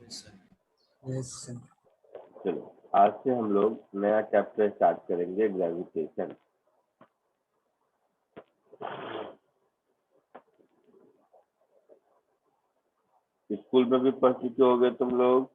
Yes sir. चलो आज से हम लोग नया चैप्टर स्टार्ट करेंगे, ग्रेविटेशन। स्कूल में भी पढ़ चुके होगे तुम लोग।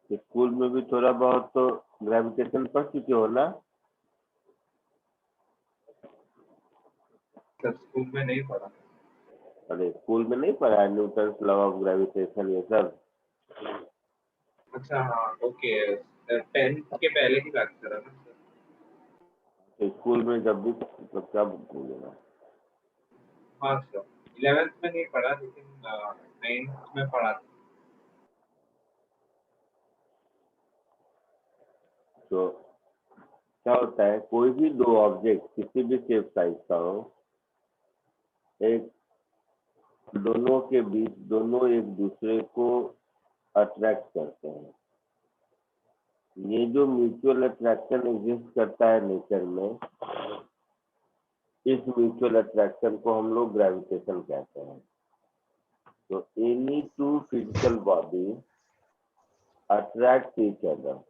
स्कूल में भी थोड़ा बहुत तो ग्रेविटेशन पढ़ चुके हो ना। सर स्कूल में नहीं पढ़ा। अरे स्कूल में नहीं पढ़ा है न्यूटन लॉ ऑफ ग्रेविटेशन ये सब। अच्छा हाँ ओके, 10th के पहले की बात कर रहा ना सर। तो स्कूल में जब भी तो क्या भूलेगा। हाँ सर 11th में नहीं पढ़ा लेकिन 9th में पढ़ा था। तो क्या होता है, कोई भी दो ऑब्जेक्ट किसी भी शेप साइज का हो, एक दोनों के बीच दोनों एक दूसरे को अट्रैक्ट करते हैं। ये जो म्यूचुअल अट्रैक्शन एग्जिस्ट करता है नेचर में, इस म्यूचुअल अट्रैक्शन को हम लोग ग्रेविटेशन कहते हैं। तो any two physical body attract each other.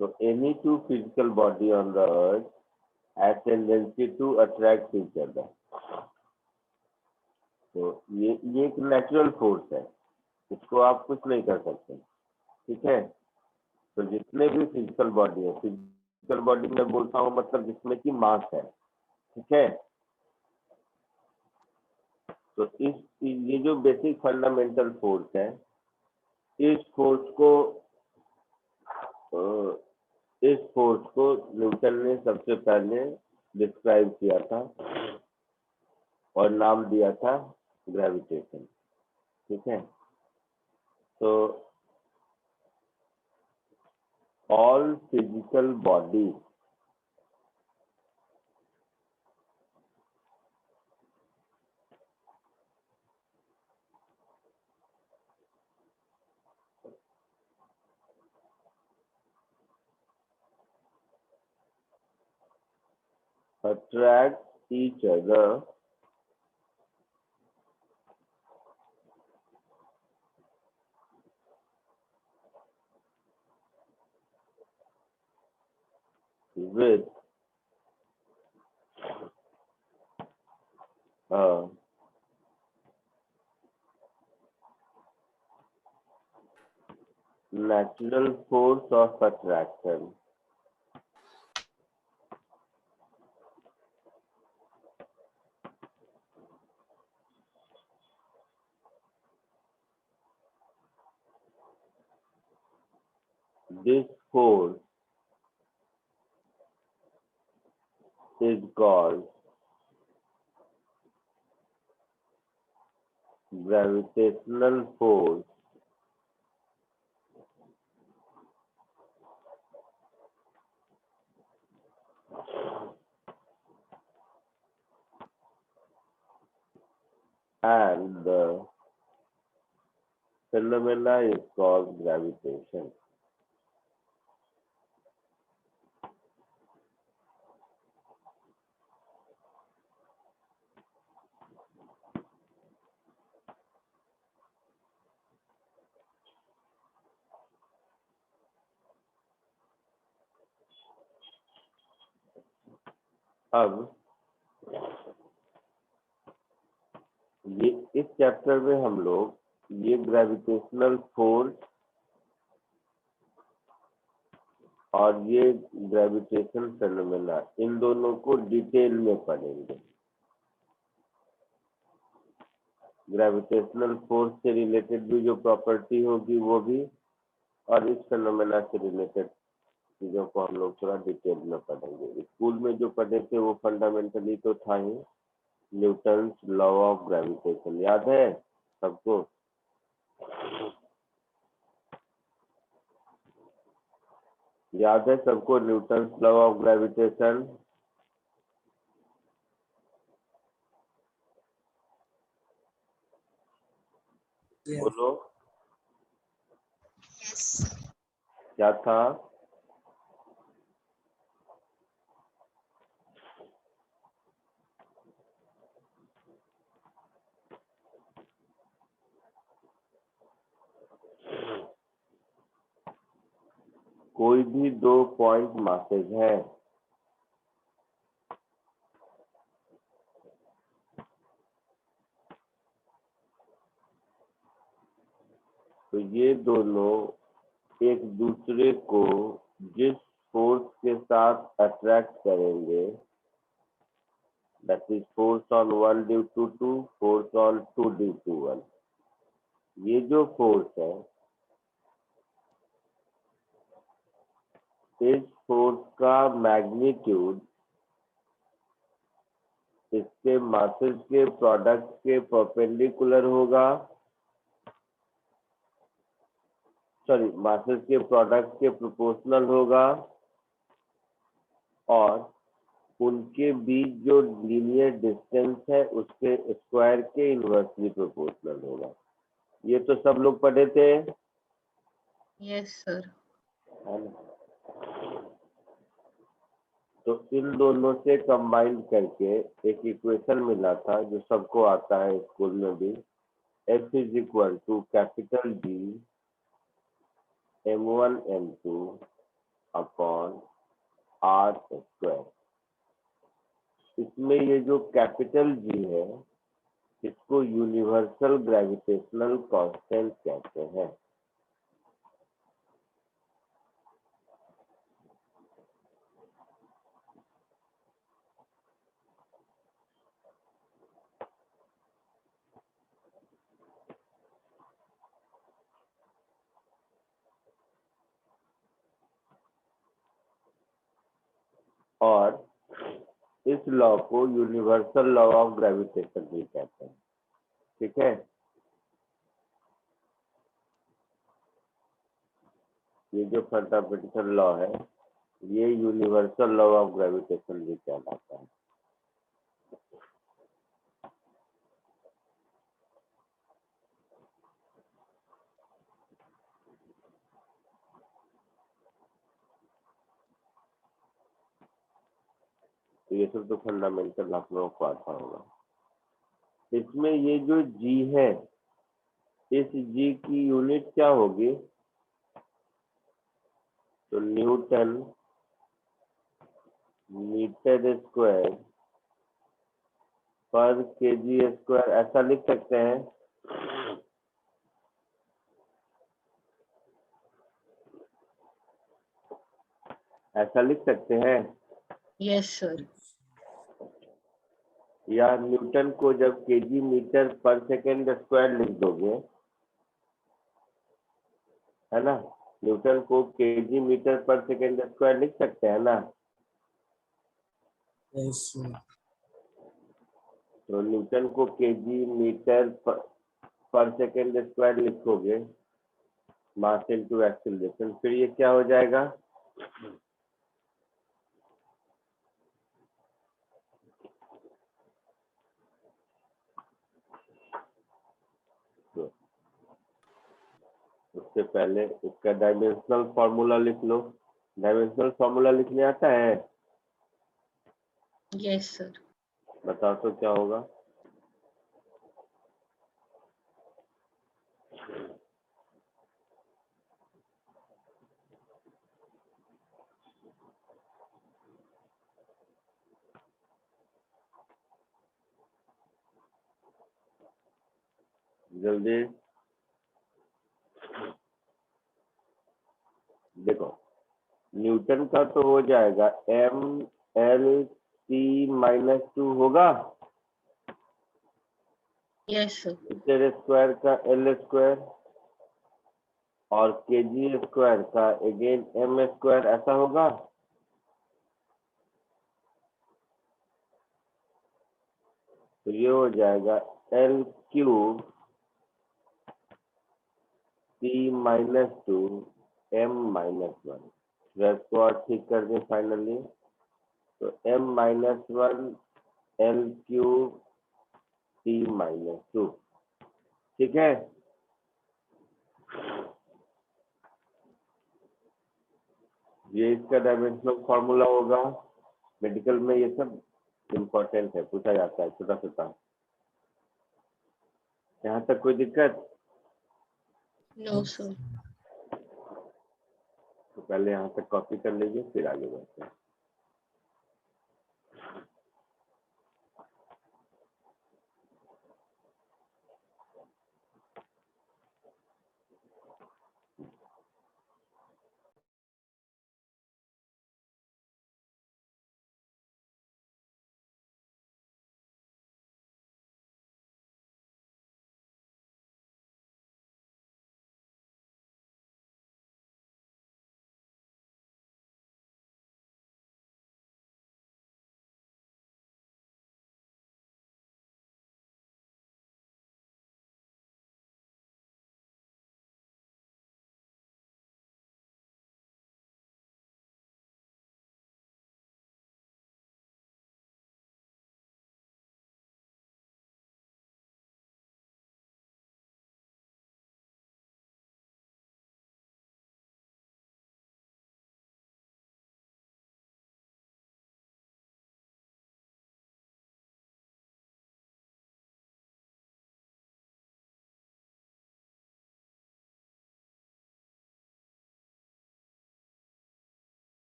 So any two physical body on the earth has tendency to attract each other. तो ये एक नेचुरल फोर्स है, इसको आप कुछ नहीं कर सकते। ठीक है, तो जितने भी फिजिकल बॉडी है, फिजिकल बॉडी में बोलता हूँ मतलब जिसमें की मास है। ठीक है, तो ये जो बेसिक फंडामेंटल फोर्स है, इस फोर्स को न्यूटन ने सबसे पहले डिस्क्राइब किया था और नाम दिया था ग्रेविटेशन। ठीक है, तो all physical body attract each other with a natural force of attraction. This force is called gravitational force, and the phenomena is called gravitation. अब ये इस चैप्टर में हम लोग ये ग्रेविटेशनल फोर्स और ये ग्रेविटेशन फेनोमेना, इन दोनों को डिटेल में पढ़ेंगे। ग्रेविटेशनल फोर्स से रिलेटेड भी जो प्रॉपर्टी होगी वो भी, और इस फेनोमेना से रिलेटेड चीजों को हम लोग थोड़ा डिटेल में पढ़ेंगे। स्कूल में जो पढ़े थे वो फंडामेंटली तो था ही, न्यूटन लॉ ऑफ ग्रेविटेशन याद है सबको। याद है सबको न्यूटन लॉ ऑफ ग्रेविटेशन। बोलो यस क्या था? कोई भी 2 पॉइंट मासेज है, तो ये दोनों एक दूसरे को जिस फोर्स के साथ अट्रैक्ट करेंगे, that is force on 1 due to 2, force on 2 due to 1, ये जो फोर्स है, इस फोर्स का मैग्नीट्यूड इसके मासेस के प्रोडक्ट के परपेंडिकुलर होगा, सॉरी मासेस के प्रोडक्ट के प्रोपोर्शनल होगा, और उनके बीच जो लीनियर डिस्टेंस है उसके स्क्वायर के इनवर्सली प्रोपोर्शनल होगा। ये तो सब लोग पढ़े थे, यस सर है ना? तो इन दोनों से कंबाइन करके एक इक्वेशन मिला था जो सबको आता है स्कूल में भी, F is equal to capital G m1 m2 upon r square. इसमें ये जो कैपिटल G है इसको यूनिवर्सल ग्रेविटेशनल कांस्टेंट कहते हैं। और इस लॉ को यूनिवर्सल लॉ ऑफ ग्रेविटेशन भी कहते हैं। ठीक है, ये जो फंडामेंटल लॉ है ये यूनिवर्सल लॉ ऑफ ग्रेविटेशन भी कहलाता है। तो ये सब तो फंडामेंटल आप लोगों को आता होगा। इसमें ये जो जी है, इस जी की यूनिट क्या होगी? तो न्यूटन मीटर स्क्वायर पर केजी स्क्वायर, ऐसा लिख सकते हैं। ऐसा लिख सकते हैं, यस सर या न्यूटन को जब केजी मीटर पर सेकेंड स्क्वायर लिख दोगे, है ना, न्यूटन को केजी मीटर पर सेकेंड स्क्वायर लिख सकते हैं ना। यस तो न्यूटन को केजी मीटर पर सेकेंड स्क्वायर लिखोगे, मास इनटू एक्सीलरेशन, फिर ये क्या हो जाएगा? तो उससे पहले इसका डायमेंशनल फॉर्मूला लिख लो। डायमेंशनल फॉर्मूला लिखने आता है? यस सर बताओ तो क्या होगा? जल्दी देखो, न्यूटन का तो हो जाएगा m/l/c-2 होगा, यस सर मीटर स्क्वायर का l स्क्वायर, और केजी स्क्वायर का अगेन m स्क्वायर, ऐसा होगा। तो ये हो जाएगा l³ c-2 m-1। को और ठीक कर दें फाइनली, तो m-1 l³ c-2, ठीक है। ये इसका डायमेंशनल फॉर्मूला होगा। मेडिकल में ये सब इम्पोर्टेंट है, पूछा जाता है छोटा छोटा। यहाँ तक कोई दिक्कत? No sir. तो पहले यहाँ तक कॉपी कर लीजिए, फिर आगे बढ़ते हैं।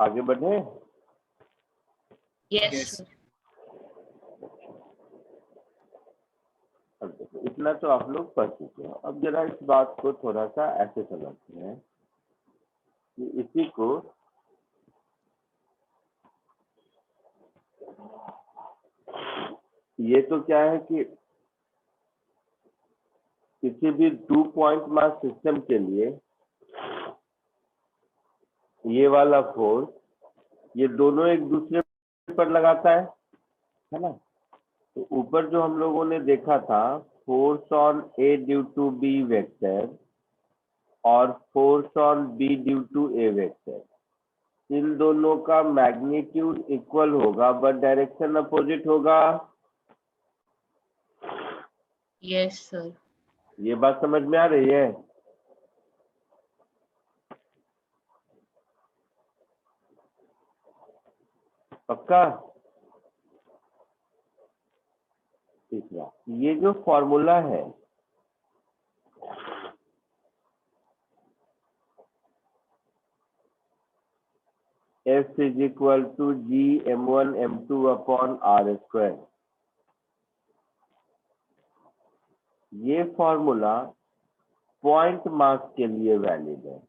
आगे बढ़े। Yes, Yes. sir. अब देखो इतना तो आप लोग पढ़ चुके हो, अब जरा इस बात को थोड़ा सा ऐसे समझते हैं कि इसी को ये तो क्या है कि किसी भी 2 पॉइंट मास सिस्टम के लिए ये वाला फोर्स ये दोनों एक दूसरे पर लगाता है ना। तो ऊपर जो हम लोगों ने देखा था force on A due to B vector और force on B due to A vector, इन दोनों का मैग्नीट्यूड इक्वल होगा बट डायरेक्शन अपोजिट होगा। Yes, sir. ये बात समझ में आ रही है। पक्का। तीसरा ये जो फॉर्मूला है F is equal to G m1 m2 upon r square, ये फॉर्मूला पॉइंट मास के लिए वैलिड है।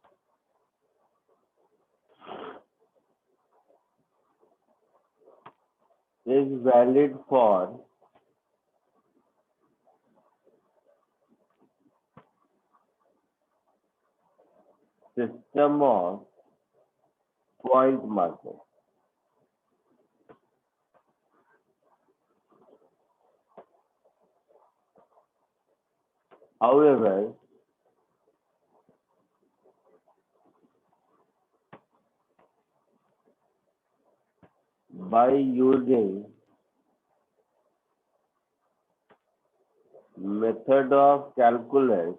Is valid for system of point masses. However, by using method of calculus,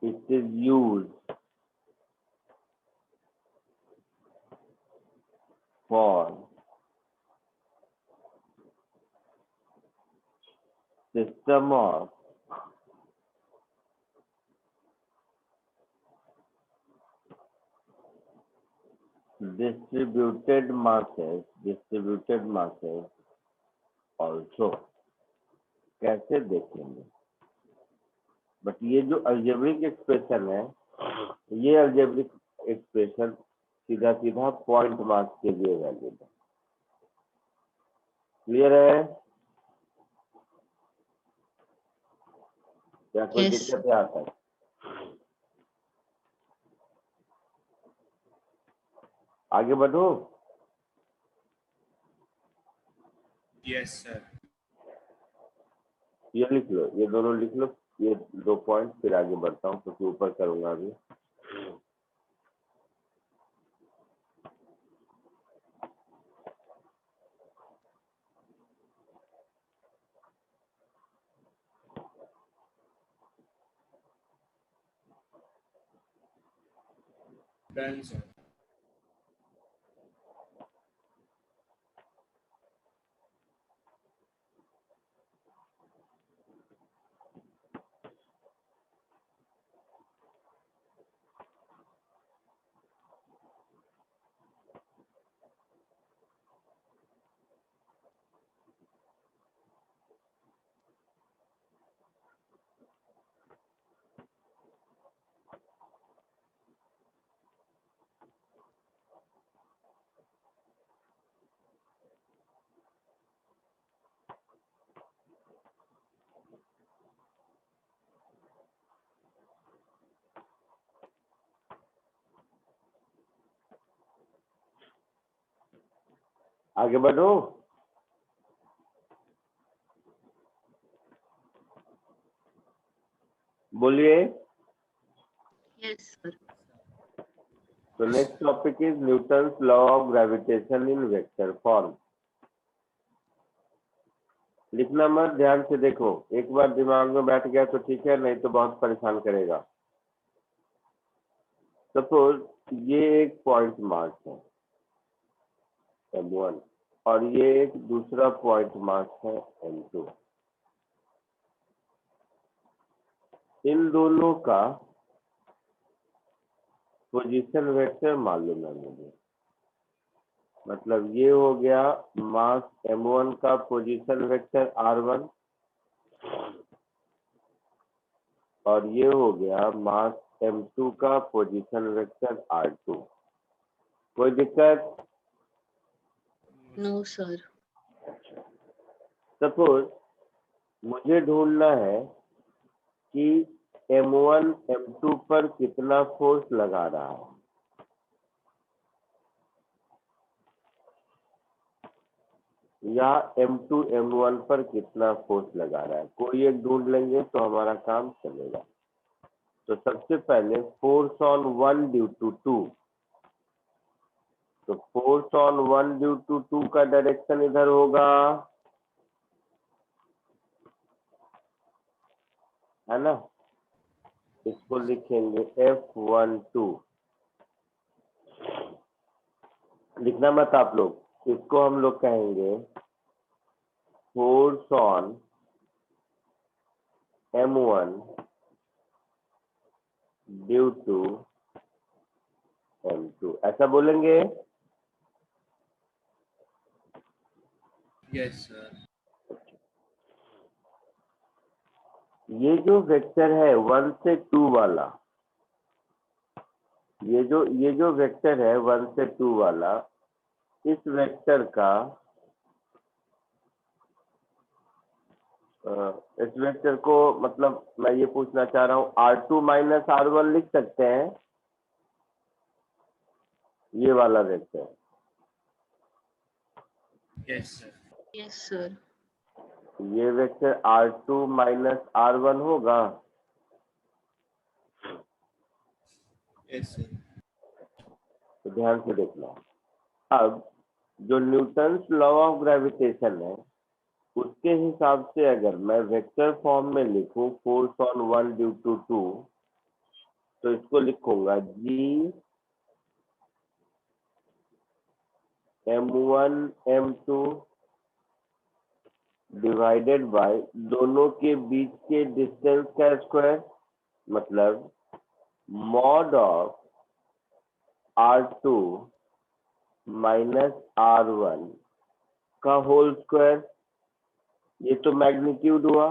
it is used for system of distributed masses also। कैसे देखेंगे, but ये जो algebraic expression है, ये अलजेब्रिक एक्सप्रेशन सीधा सीधा पॉइंट मास के लिए वैलिड है। क्लियर है? क्या कोई Yes. दिक्कत है आता है? आगे बढ़ो। Yes, sir. ये लिख लो, ये दोनों लिख लो, ये 2 पॉइंट, फिर आगे बढ़ता हूँ क्योंकि ऊपर करूंगा अभी। Done, sir. आगे बढ़ो। बोलिए। Yes, sir. तो next topic is Newton's law of gravitation in vector form. लिखना मत, ध्यान से देखो, एक बार दिमाग में बैठ गया तो ठीक है, नहीं तो बहुत परेशान करेगा। सपोज ये एक पॉइंट मास है m1, और ये एक दूसरा पॉइंट मास है M2। इन दोनों का पोजीशन वेक्टर मालूम है मुझे, मतलब ये हो गया मास M1 का पोजीशन वेक्टर R1 और ये हो गया मास M2 का पोजीशन वेक्टर R2। कोई दिक्कत? No, sir. सपोज मुझे ढूंढना है कि M1 M2 पर कितना फोर्स लगा रहा है। या M2 M1 पर कितना फोर्स लगा रहा है, कोई एक ढूंढ लेंगे तो हमारा काम चलेगा। तो सबसे पहले फोर्स ऑन 1 ड्यू टू 2, तो फोर्स ऑन 1 ड्यू टू 2 का डायरेक्शन इधर होगा, है ना। इसको लिखेंगे F12। लिखना मत आप लोग, इसको हम लोग कहेंगे force on M1 due to M2, ऐसा बोलेंगे। Yes sir. ये जो वेक्टर है 1 से 2 वाला, ये जो वेक्टर है 1 से 2 वाला, इस वेक्टर का इस वेक्टर को मतलब मैं ये पूछना चाह रहा हूँ R2 माइनस R1 लिख सकते हैं, ये वाला vector. Yes sir. Yes, sir. ये वेक्टर R2 माइनस R1 होगा। Yes sir. तो ध्यान से देखना। अब जो न्यूटन्स लॉ ऑफ ग्रेविटेशन है उसके हिसाब से अगर मैं वेक्टर फॉर्म में लिखूं फोर्स ऑन 1 ड्यू टू 2, तो इसको लिखूंगा G M1 M2 divided by दोनों के बीच के डिस्टेंस का स्क्वायर, मतलब mod of R2 minus R1 का होल स्क्वायर। ये तो मैग्नीट्यूड हुआ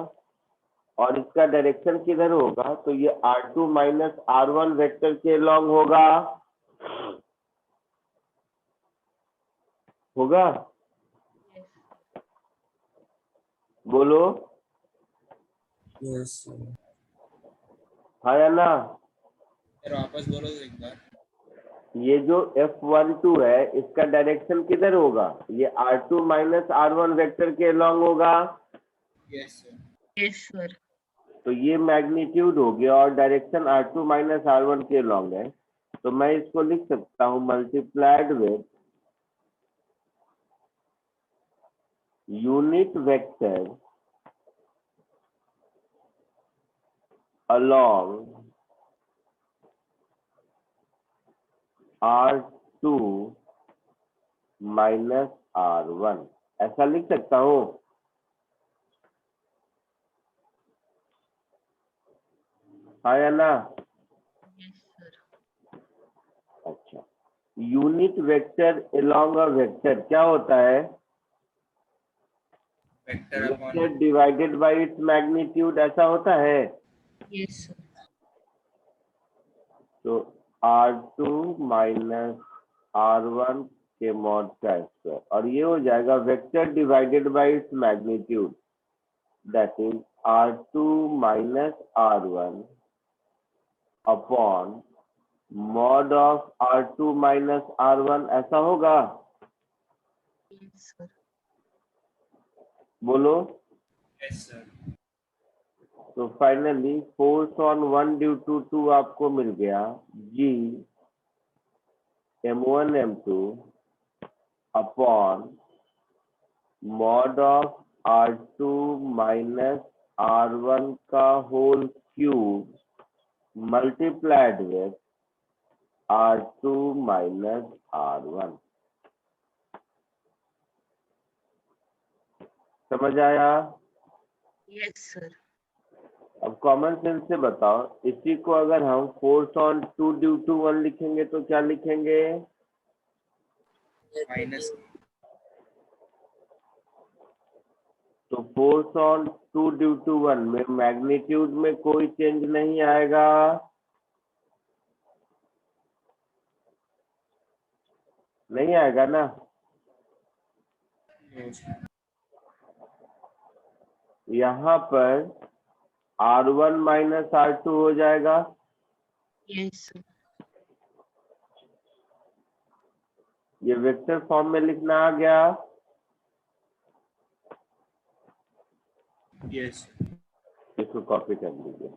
और इसका डायरेक्शन किधर होगा, तो ये R2 माइनस R1 वेक्टर के लॉन्ग होगा। Yes. बोलो यस सर। हाँ या ना। सर वापस बोलो तो एक बार। ये जो F12 है इसका डायरेक्शन किधर होगा, ये R2 माइनस R1 वेक्टर के लॉन्ग होगा। Yes sir. Yes, sir. तो ये मैग्नीट्यूड हो गया और डायरेक्शन R2 माइनस R1 के लॉन्ग है, तो मैं इसको लिख सकता हूँ multiplied with unit vector along R2 minus R1, ऐसा लिख सकता हूँ। हाँ या ना। Yes, sir. अच्छा, unit vector along a vector क्या होता है, vector upon vector divided by its magnitude, ऐसा होता है। Yes, sir. तो R2 माइनस R1 के मॉड का स्क्वायर, और ये हो जाएगा vector divided by its magnitude, that is R2 minus R1 upon mod of R2 minus R1, ऐसा होगा। Yes, sir. बोलो। Yes sir. तो finally force on 1 due to 2 आपको मिल गया G M1 M2 upon mod of R2 minus R1 का whole cube multiplied with R2 minus R1। समझ आया? Yes sir. अब कॉमन सेंस से बताओ, इसी को अगर हम फोर्स ऑन 2 ड्यू टू 1 लिखेंगे तो क्या लिखेंगे? माइनस तो फोर्स ऑन 2 ड्यू टू 1 में मैग्नीट्यूड में कोई चेंज नहीं आएगा, नहीं आएगा ना? यहाँ पर R1 माइनस R2 हो जाएगा। Yes sir. ये वेक्टर फॉर्म में लिखना आ गया। यस इसको कॉपी कर लीजिए।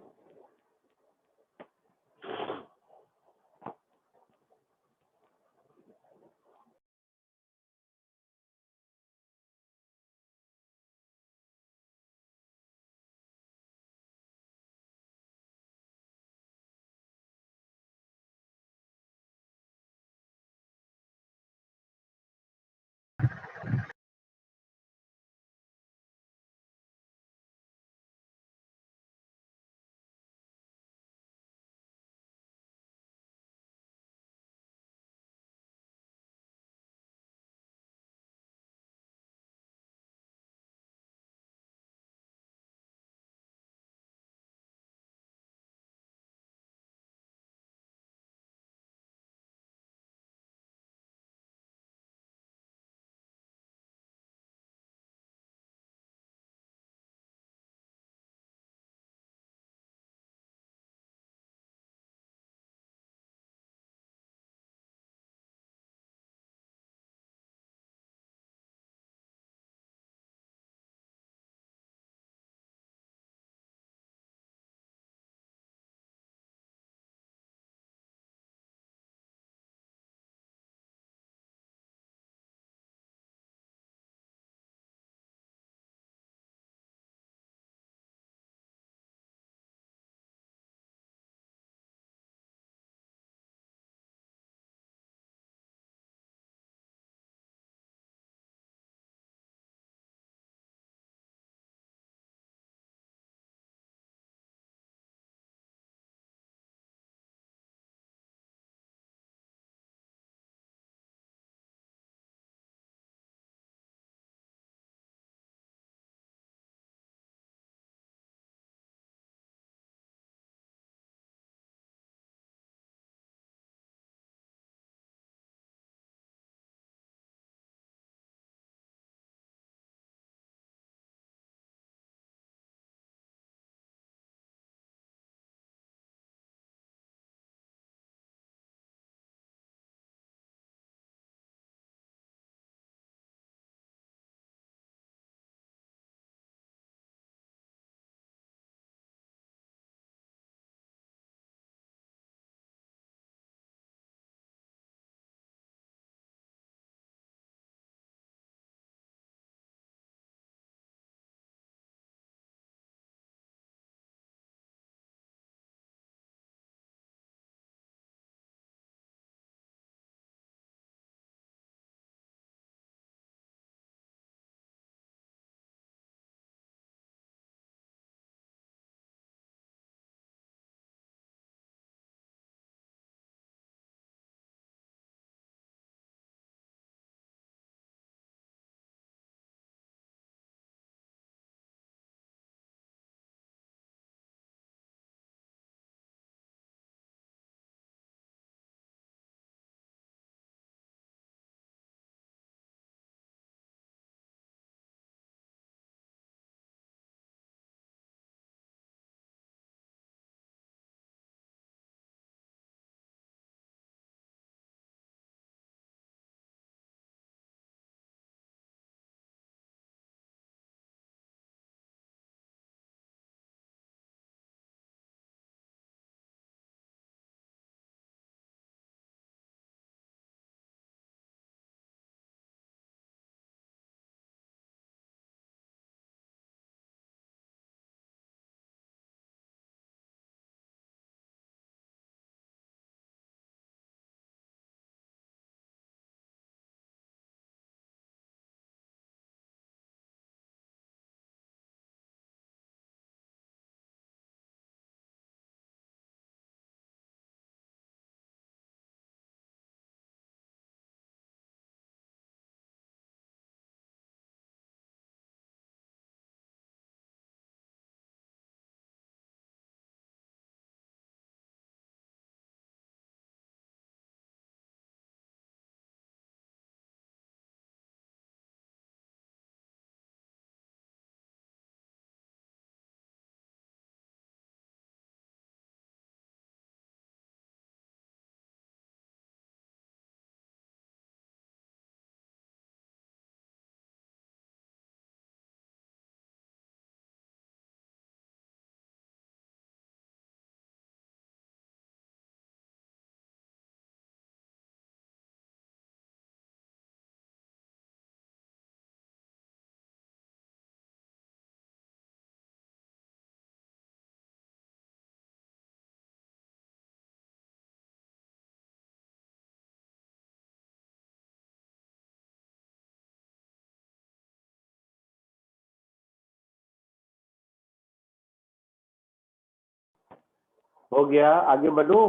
हो गया, आगे बढ़ूं?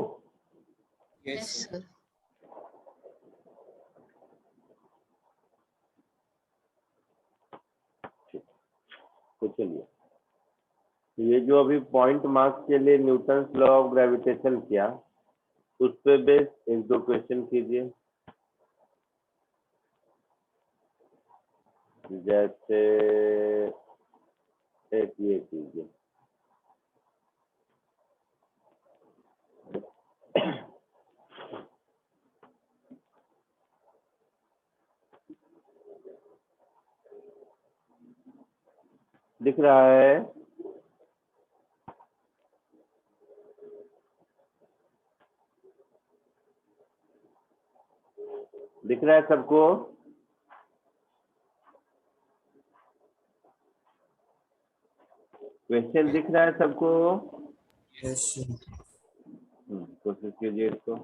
Yes, sir. तो चलिए, ये जो अभी पॉइंट मार्क्स के लिए न्यूटन्स लॉ ऑफ ग्रेविटेशन किया, उस पे बेस एक दो क्वेश्चन कीजिए। जैसे एक ये कीजिए, दिख रहा है? दिख रहा है सबको? क्वेश्चन दिख रहा है सबको? कोशिश कीजिए इसको।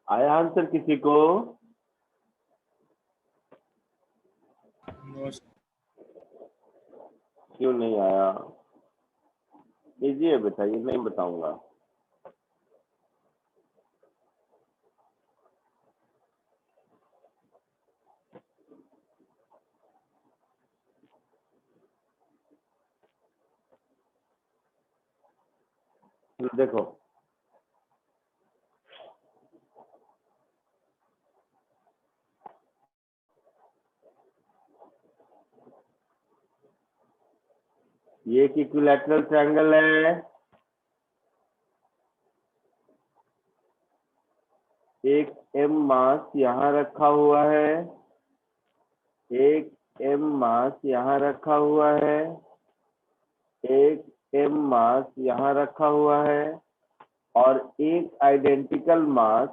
आया आंसर किसी को? No sir. क्यों नहीं आया? इजी है बेटा, ये नहीं बताऊंगा। देखो, ये एक इक्विलैटरल ट्रायंगल है। एक m मास यहाँ रखा हुआ है, एक m मास यहाँ रखा हुआ है, एक m मास यहाँ रखा हुआ है, और एक आइडेंटिकल मास।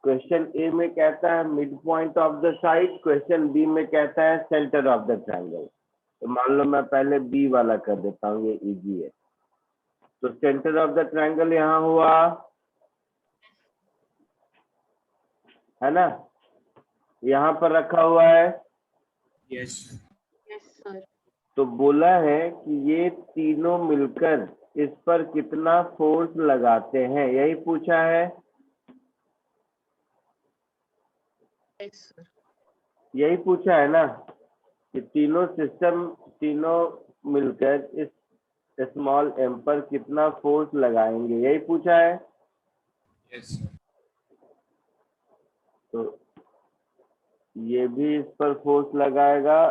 क्वेश्चन ए में कहता है mid point of the side, question B में कहता है सेंटर ऑफ द ट्रायंगल। तो मान लो मैं पहले बी वाला कर देता हूँ, ये इजी है। तो सेंटर ऑफ द ट्रायंगल यहाँ हुआ, है ना, यहाँ पर रखा हुआ है। यस। Yes sir. तो बोला है कि ये तीनों मिलकर इस पर कितना फोर्स लगाते हैं, यही पूछा है। Yes sir. यही पूछा है ना कि तीनों सिस्टम, तीनों मिलकर इस स्मॉल एम पर कितना फोर्स लगाएंगे, यही पूछा है। Yes sir. तो ये भी इस पर फोर्स लगाएगा,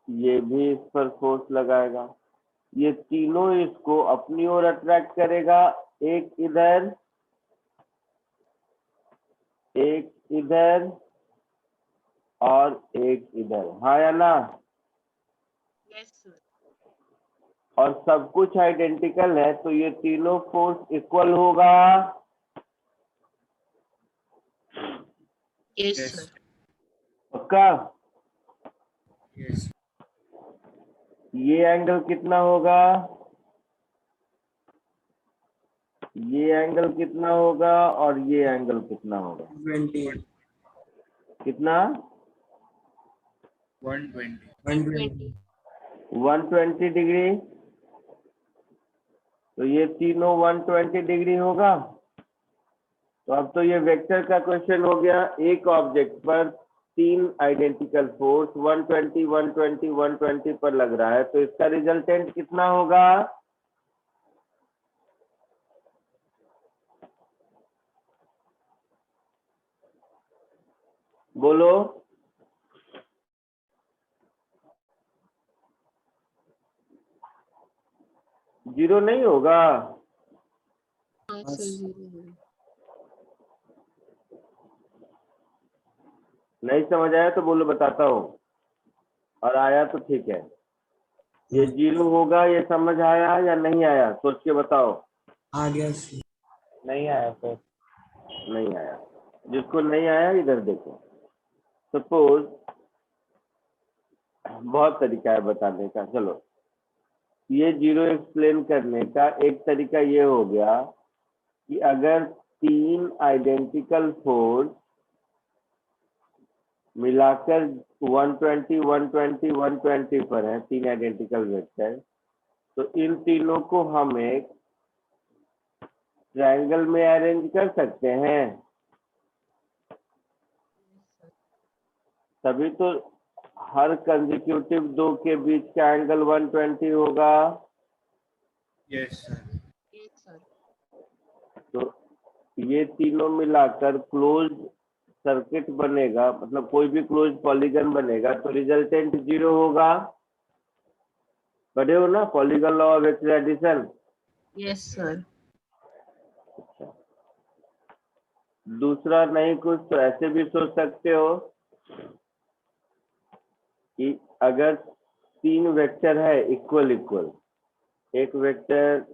ये भी इस पर फोर्स लगाएगा। ये तीनों इसको अपनी ओर अट्रैक्ट करेगा, एक इधर, एक इधर और एक इधर, हाँ या ना? Yes sir. और सब कुछ आइडेंटिकल है, तो ये तीनों फोर्स इक्वल होगा। Yes yes. सर। पक्का? यस। ये एंगल कितना होगा, ये एंगल कितना होगा, और ये एंगल कितना होगा? 20 कितना? 120 120। 120 डिग्री। तो ये तीनों 120 डिग्री होगा। तो अब तो ये वेक्टर का क्वेश्चन हो गया। एक ऑब्जेक्ट पर तीन आइडेंटिकल फोर्स 120, 120, 120 पर लग रहा है, तो इसका रिजल्टेंट कितना होगा? बोलो। जीरो नहीं होगा? हाँ सर, 0 है। नहीं समझ आया तो बोलो, बताता हूँ, और आया तो ठीक है। ये जीरो होगा, ये समझ आया या नहीं आया? सोच के बताओ। आ गया सर। नहीं आया सर। नहीं आया? जिसको नहीं आया इधर देखो। सपोज, बहुत तरीका है बताने का, चलो ये जीरो एक्सप्लेन करने का एक तरीका ये हो गया कि अगर तीन आइडेंटिकल फोर्स मिलाकर 120, 120, 120 पर है, तीन आइडेंटिकल वेक्टर, तो इन तीनों को हम एक ट्रायंगल में अरेंज कर सकते हैं। तभी तो हर कंसेक्यूटिव दो के बीच का एंगल 120 होगा। Yes sir. Yes sir. तो ये तीनों मिलाकर क्लोज सर्किट बनेगा, मतलब कोई भी क्लोज पॉलीगन बनेगा, तो रिजल्टेंट जीरो होगा। पढ़े हो ना polygon law of vector addition? Yes sir. दूसरा नहीं कुछ तो ऐसे भी सोच सकते हो कि अगर तीन वेक्टर है इक्वल इक्वल, एक वेक्टर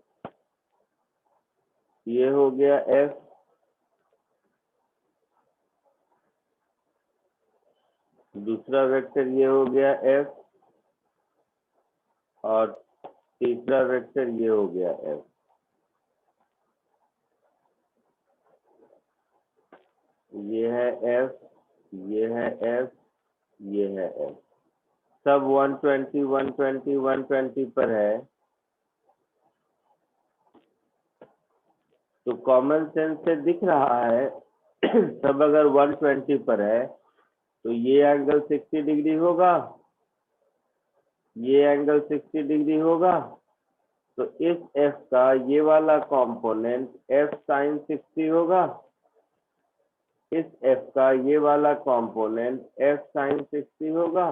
ये हो गया F, दूसरा वेक्टर ये हो गया F, और तीसरा वेक्टर ये हो गया F। ये है एफ, ये है एफ, ये है एफ, सब 120 120 120 पर है। तो कॉमन सेंस से दिख रहा है सब अगर 120 पर है तो ये एंगल 60 डिग्री होगा, ये एंगल 60 डिग्री होगा। तो इस एफ का ये वाला कंपोनेंट एफ साइन 60 होगा, इस एफ का ये वाला कंपोनेंट एफ साइन 60 होगा,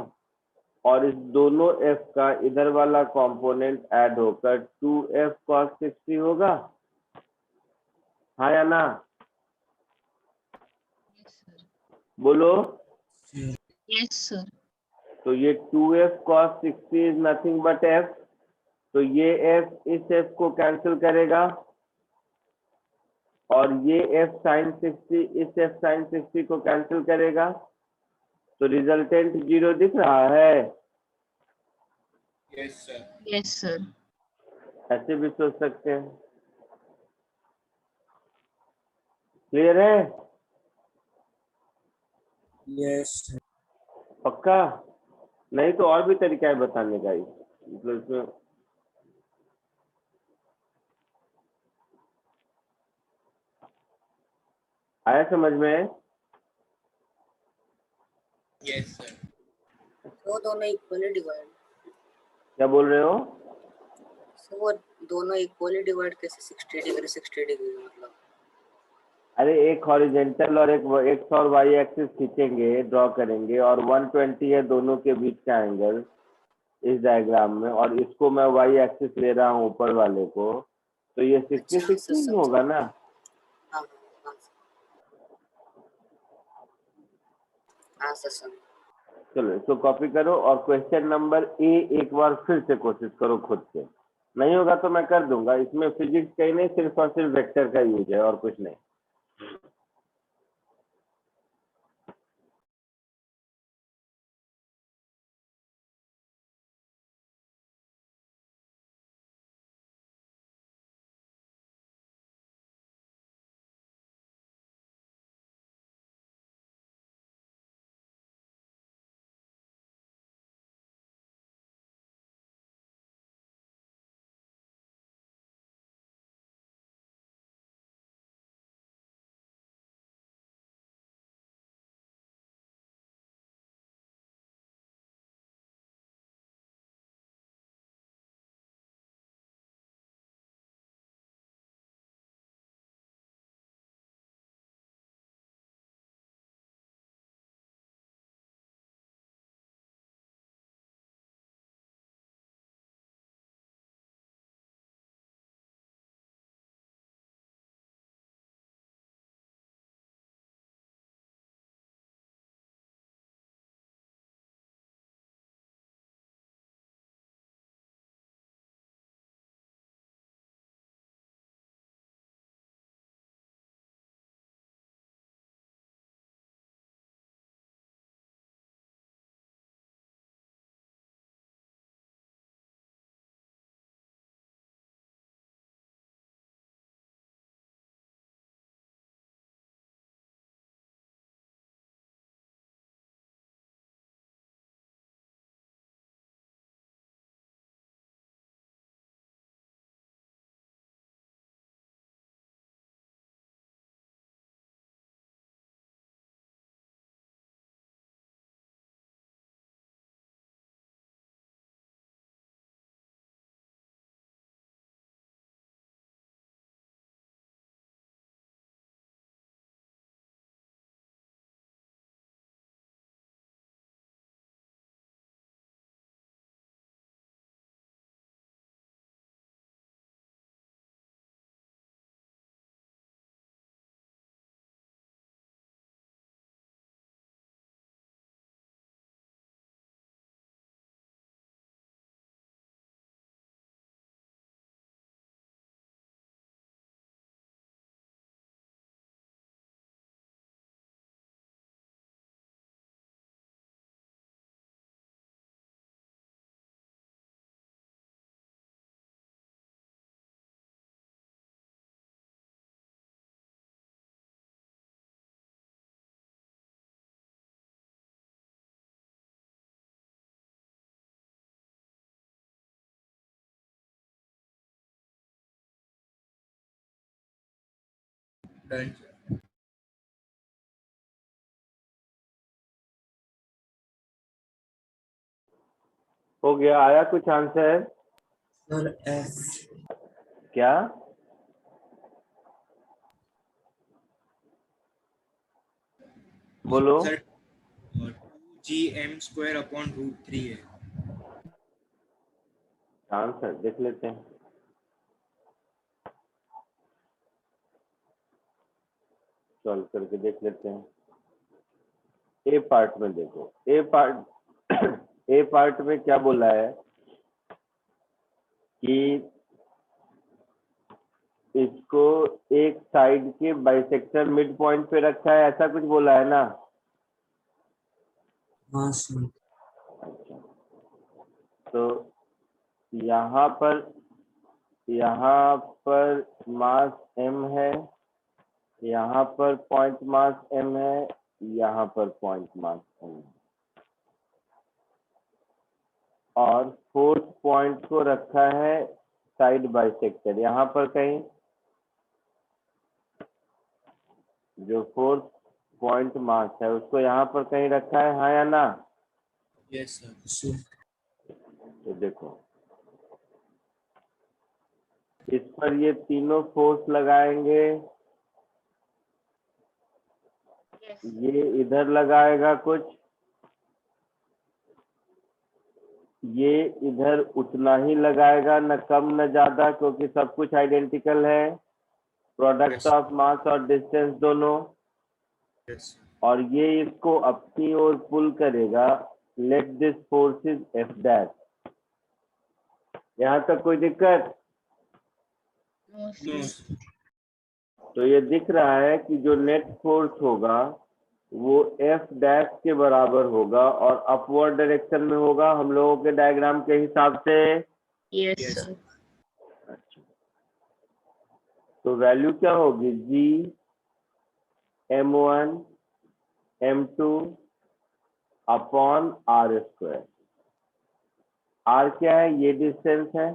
और इस दोनों एफ का इधर वाला कंपोनेंट ऐड होकर 2f cos 60 होगा। हाँ या ना? Yes, sir. बोलो। Yes, sir. तो ये 2f cos 60 is nothing but f, तो ये f इस f को कैंसिल करेगा, और ये f sin 60 इस f sin 60 को कैंसिल करेगा। तो रिजल्टेंट 0 दिख रहा है। Yes, sir. Yes, sir. ऐसे भी सोच सकते हैं। क्लियर है? Yes, sir. पक्का? नहीं तो और भी तरीका है बताने का ही, मतलब इसमें आया समझ में? Yes, sir. वो दोनों इक्वली डिवाइड, क्या बोल रहे हो? वो दोनों इक्वली डिवाइड कैसे 60 डिग्री मतलब? अरे एक हॉरिजेंटल और एक एक्स और वाई एक्सिस खींचेंगे, ड्रॉ करेंगे, और 120 है दोनों के बीच का एंगल इस डायग्राम में, और इसको मैं वाई एक्सिस ले रहा हूँ ऊपर वाले को, तो ये 60 अच्छा, 60 ही होगा ना। हाँ हाँ हाँ सर समझ। चलो इसको कॉपी करो, और क्वेश्चन नंबर ए एक बार फिर से कोशिश करो खुद से। नहीं होगा तो मैं कर दूंगा, इसमें फिजिक्स का ही नहीं, सिर्फ और सिर्फ वेक्टर का यूज है और कुछ नहीं। Done. हो गया? आया कुछ आंसर? Sir, F. क्या? बोलो। Sir, 2gm square upon √3 है। आंसर देख लेते हैं। सॉल्व करके देख लेते हैं। ए पार्ट में देखो, ए पार्ट में क्या बोला है कि इसको एक साइड के बाइसेक्टर मिड पॉइंट पे रखा है, ऐसा कुछ बोला है ना? हाँ सर। तो यहाँ पर मास m है, यहाँ पर पॉइंट मास m है, यहाँ पर पॉइंट मास m है, और फोर्थ पॉइंट को रखा है साइड बाइसेक्टर। यहाँ पर कहीं जो फोर्थ पॉइंट मास है उसको यहाँ पर कहीं रखा है, हाँ या ना? Yes sir. तो देखो, इस पर ये तीनों फोर्स लगाएंगे, ये इधर लगाएगा कुछ, ये इधर उतना ही लगाएगा, न कम न ज्यादा, क्योंकि सब कुछ आइडेंटिकल है, प्रोडक्ट Yes. ऑफ मास और डिस्टेंस दोनों। यस और ये इसको अपनी ओर पुल करेगा। Let this force is F dash. यहाँ तक कोई दिक्कत? No no sir. तो ये दिख रहा है कि जो नेट फोर्स होगा वो एफ डैश के बराबर होगा और अपवर्ड डायरेक्शन में होगा हम लोगों के डायग्राम के हिसाब से। Yes Yes. सर। तो वैल्यू क्या होगी? G m1 m2 upon r square. R क्या है? ये डिस्टेंस है।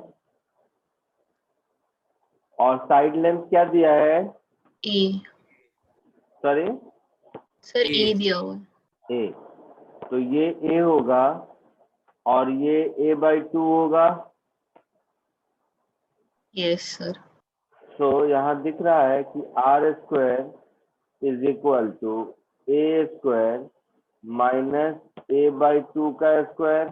और साइड लेंथ क्या दिया है? ए सॉरी, सर, A. ए दिया हुआ है। ए। तो ये ए होगा और ये a/2 होगा। Yes sir. तो यहाँ दिख रहा है कि r square is equal to a square minus a/2 का स्क्वायर।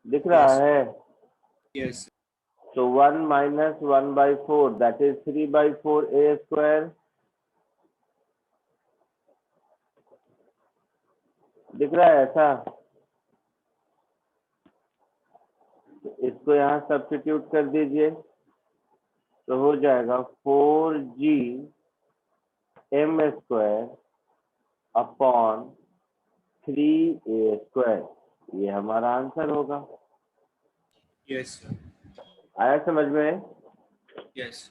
दिख रहा Yes. है? यस तो 1 minus 1/4 that is 3/4 a square। दिख रहा है ऐसा? इसको यहाँ सब्स्टिट्यूट कर दीजिए तो हो जाएगा 4g m square upon 3a square. ये हमारा आंसर होगा। Yes sir. आया समझ में? यस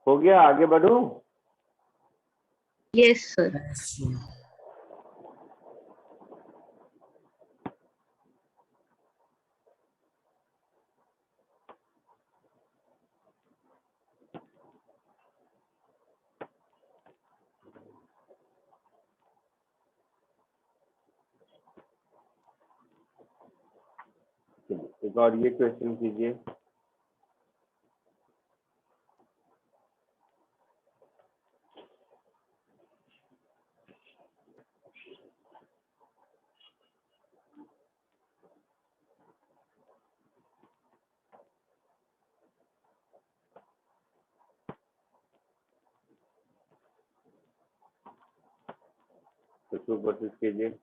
हो गया? आगे बढ़ूं? Yes sir. सर। एक और ये क्वेश्चन कीजिए। इसको कोशिश कीजिए।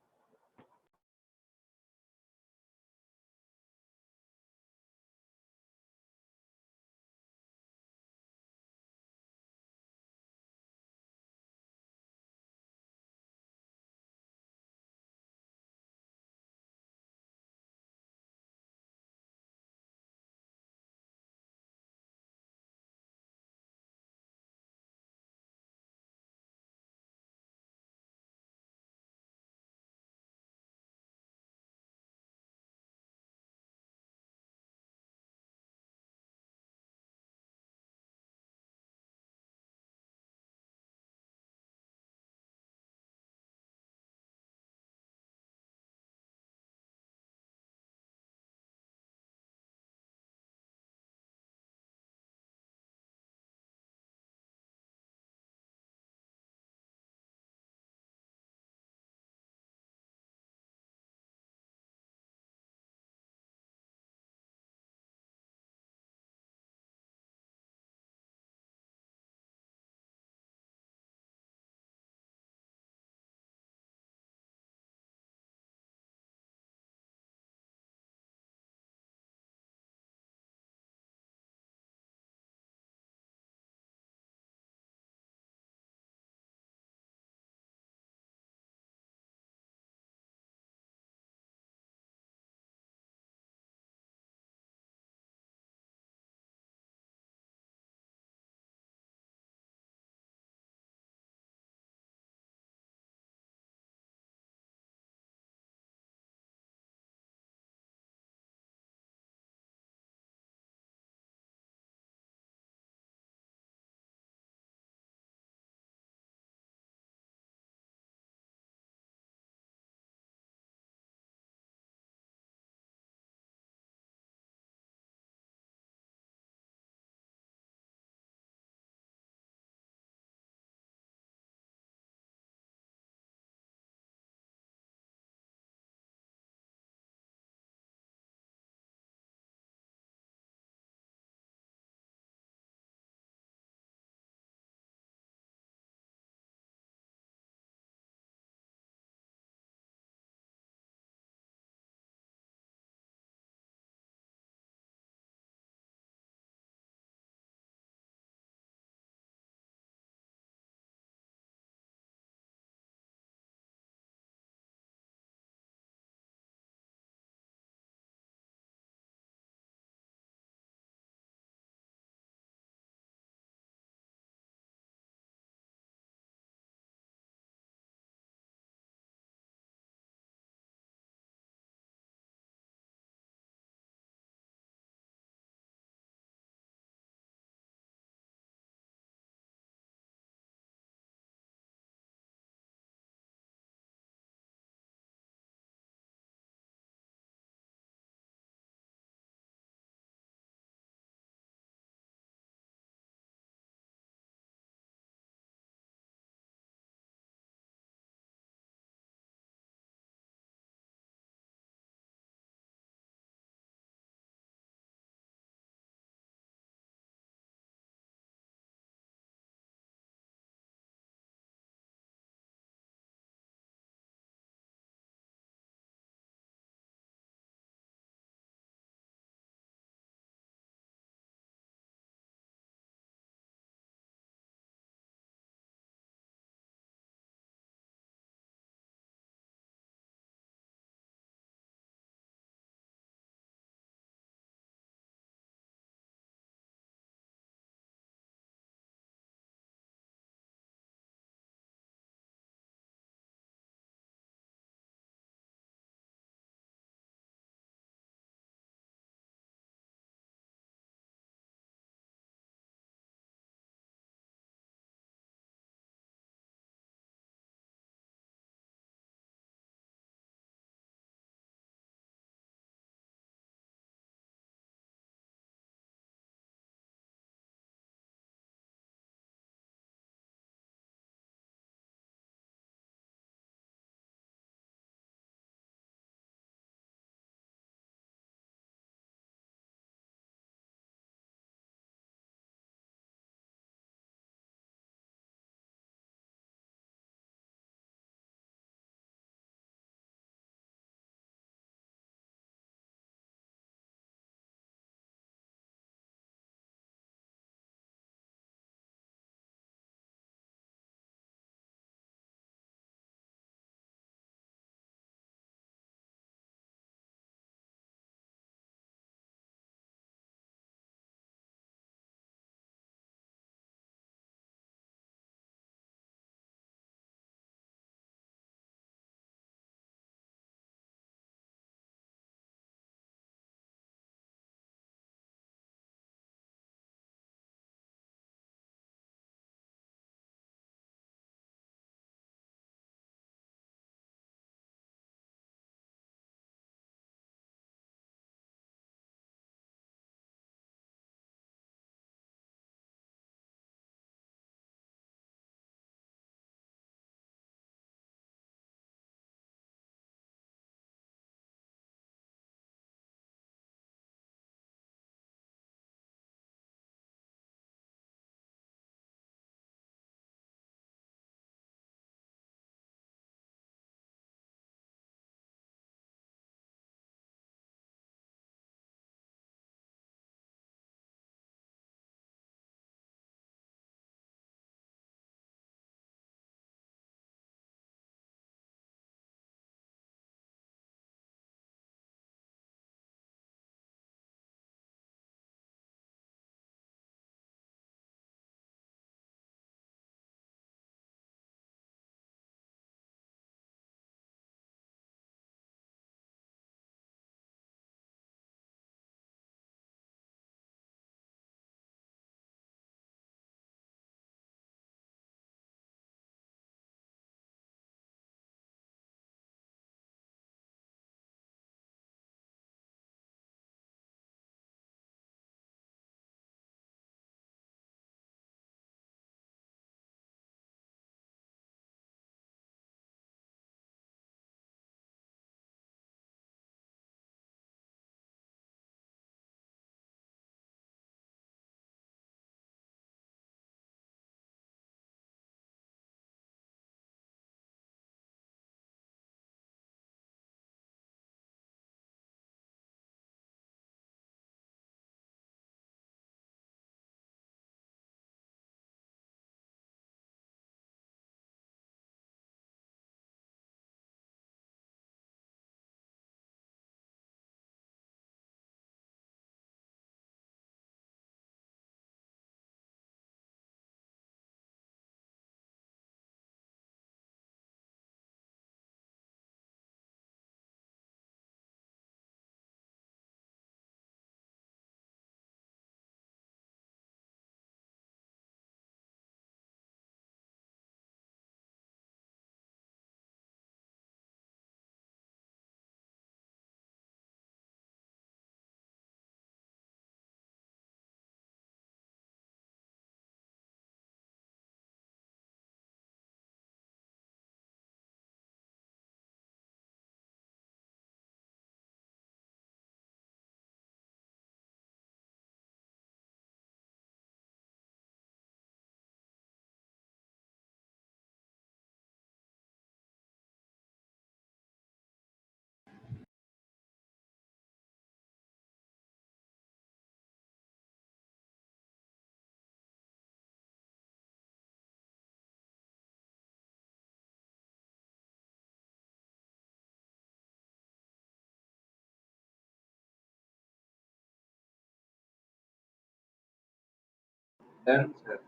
Done sir.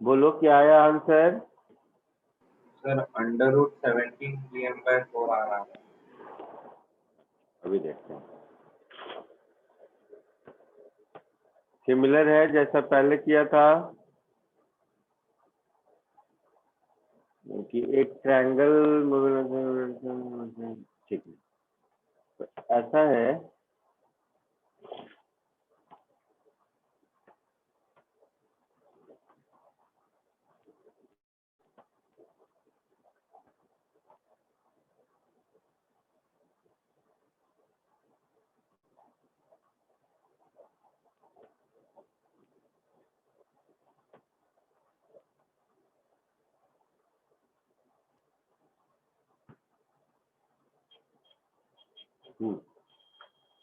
बोलो क्या आया आंसर? सर √17 GM/4 आ रहा है। अभी देखते हैं। सिमिलर है जैसा पहले किया था कि एक ट्रायंगल, ठीक है, तो ऐसा है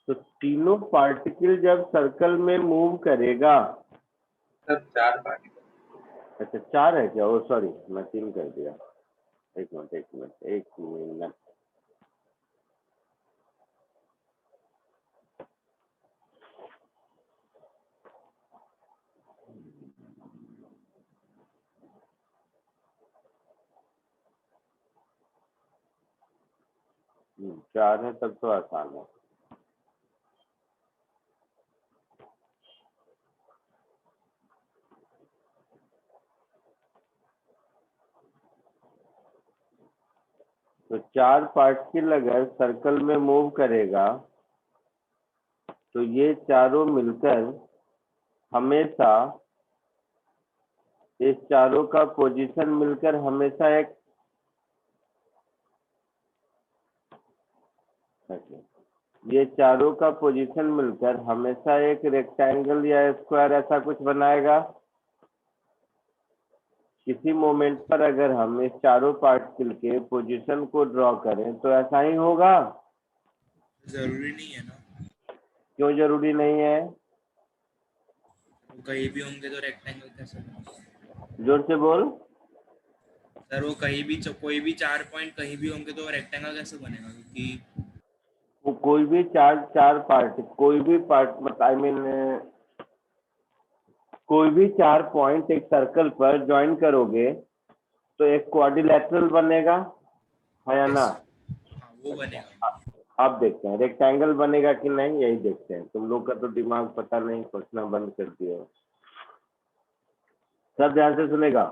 तो तीनों पार्टिकल जब सर्कल में मूव करेगा, सर 4 पार्टिकल। अच्छा 4 है क्या? ओ सॉरी, मैं 3 कर दिया। एक मिनट। 4 है तब तो आसान है। तो 4 पार्टिकल अगर सर्कल में मूव करेगा तो ये चारों मिलकर हमेशा, इस चारों का पोजीशन मिलकर हमेशा एक, ये चारों का पोजीशन मिलकर हमेशा एक रेक्टेंगल या स्क्वायर ऐसा कुछ बनाएगा। किसी मोमेंट पर अगर हम इस चारों पार्टिकल के पोजीशन को ड्रॉ करें तो ऐसा ही होगा। जरूरी नहीं है ना, क्यों जरूरी नहीं है? वो कहीं भी होंगे तो रेक्टेंगल कैसे बनेगा? जोर से बोल। सर वो कहीं भी कोई भी 4 पॉइंट कहीं भी होंगे तो रेक्टेंगल कैसे बनेगा? क्योंकि वो कोई भी चार पार्ट, कोई भी पार्ट, आई मीन कोई भी 4 पॉइंट एक सर्कल पर ज्वाइन करोगे तो एक क्वाड्रिलेटरल बनेगा, है या ना? हाँ वो बनेगा। आप देखते हैं रेक्टेंगल बनेगा कि नहीं, यही देखते हैं। तुम लोग का तो दिमाग पता नहीं, सोचना बंद कर दिया। सब ध्यान से सुनेगा।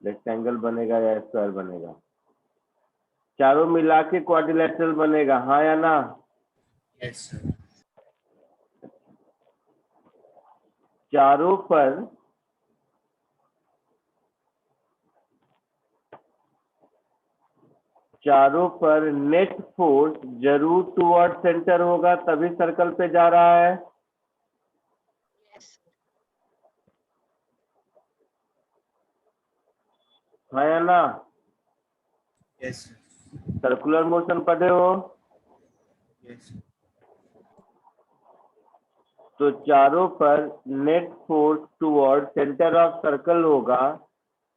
रेक्टेंगल बनेगा या स्क्वायर बनेगा? चारों मिला के क्वाड्रिलेटरल बनेगा, हाँ या ना? Yes sir. चारों पर नेट फोर्स जरूर टुवर्ड सेंटर होगा, तभी सर्कल पे जा रहा है। Yes. हाँ या ना? यस सर्कुलर मोशन पढ़े हो? यस। तो चारों पर net force toward centre of circle होगा,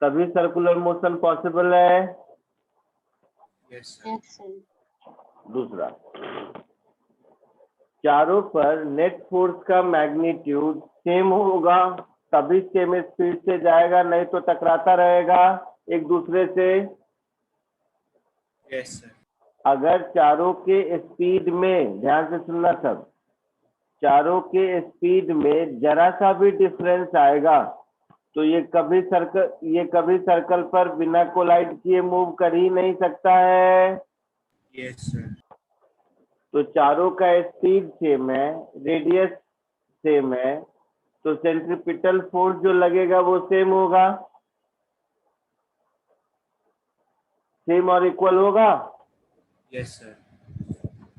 तभी सर्कुलर मोशन पॉसिबल है। Yes sir. Yes, sir. दूसरा, चारों पर नेट फोर्स का मैग्नीट्यूड सेम होगा, तभी सेम स्पीड से जाएगा, नहीं तो टकराता रहेगा एक दूसरे से। Yes sir. अगर चारों के स्पीड में, ध्यान से सुनना सब, चारों के स्पीड में जरा सा भी डिफरेंस आएगा तो ये कभी सर्कल पर बिना कोलाइड किए मूव कर ही नहीं सकता है। Yes sir. तो चारों का स्पीड सेम है, रेडियस सेम है, तो सेंट्रीपिटल फोर्स जो लगेगा वो सेम होगा, सेम और इक्वल होगा। Yes sir.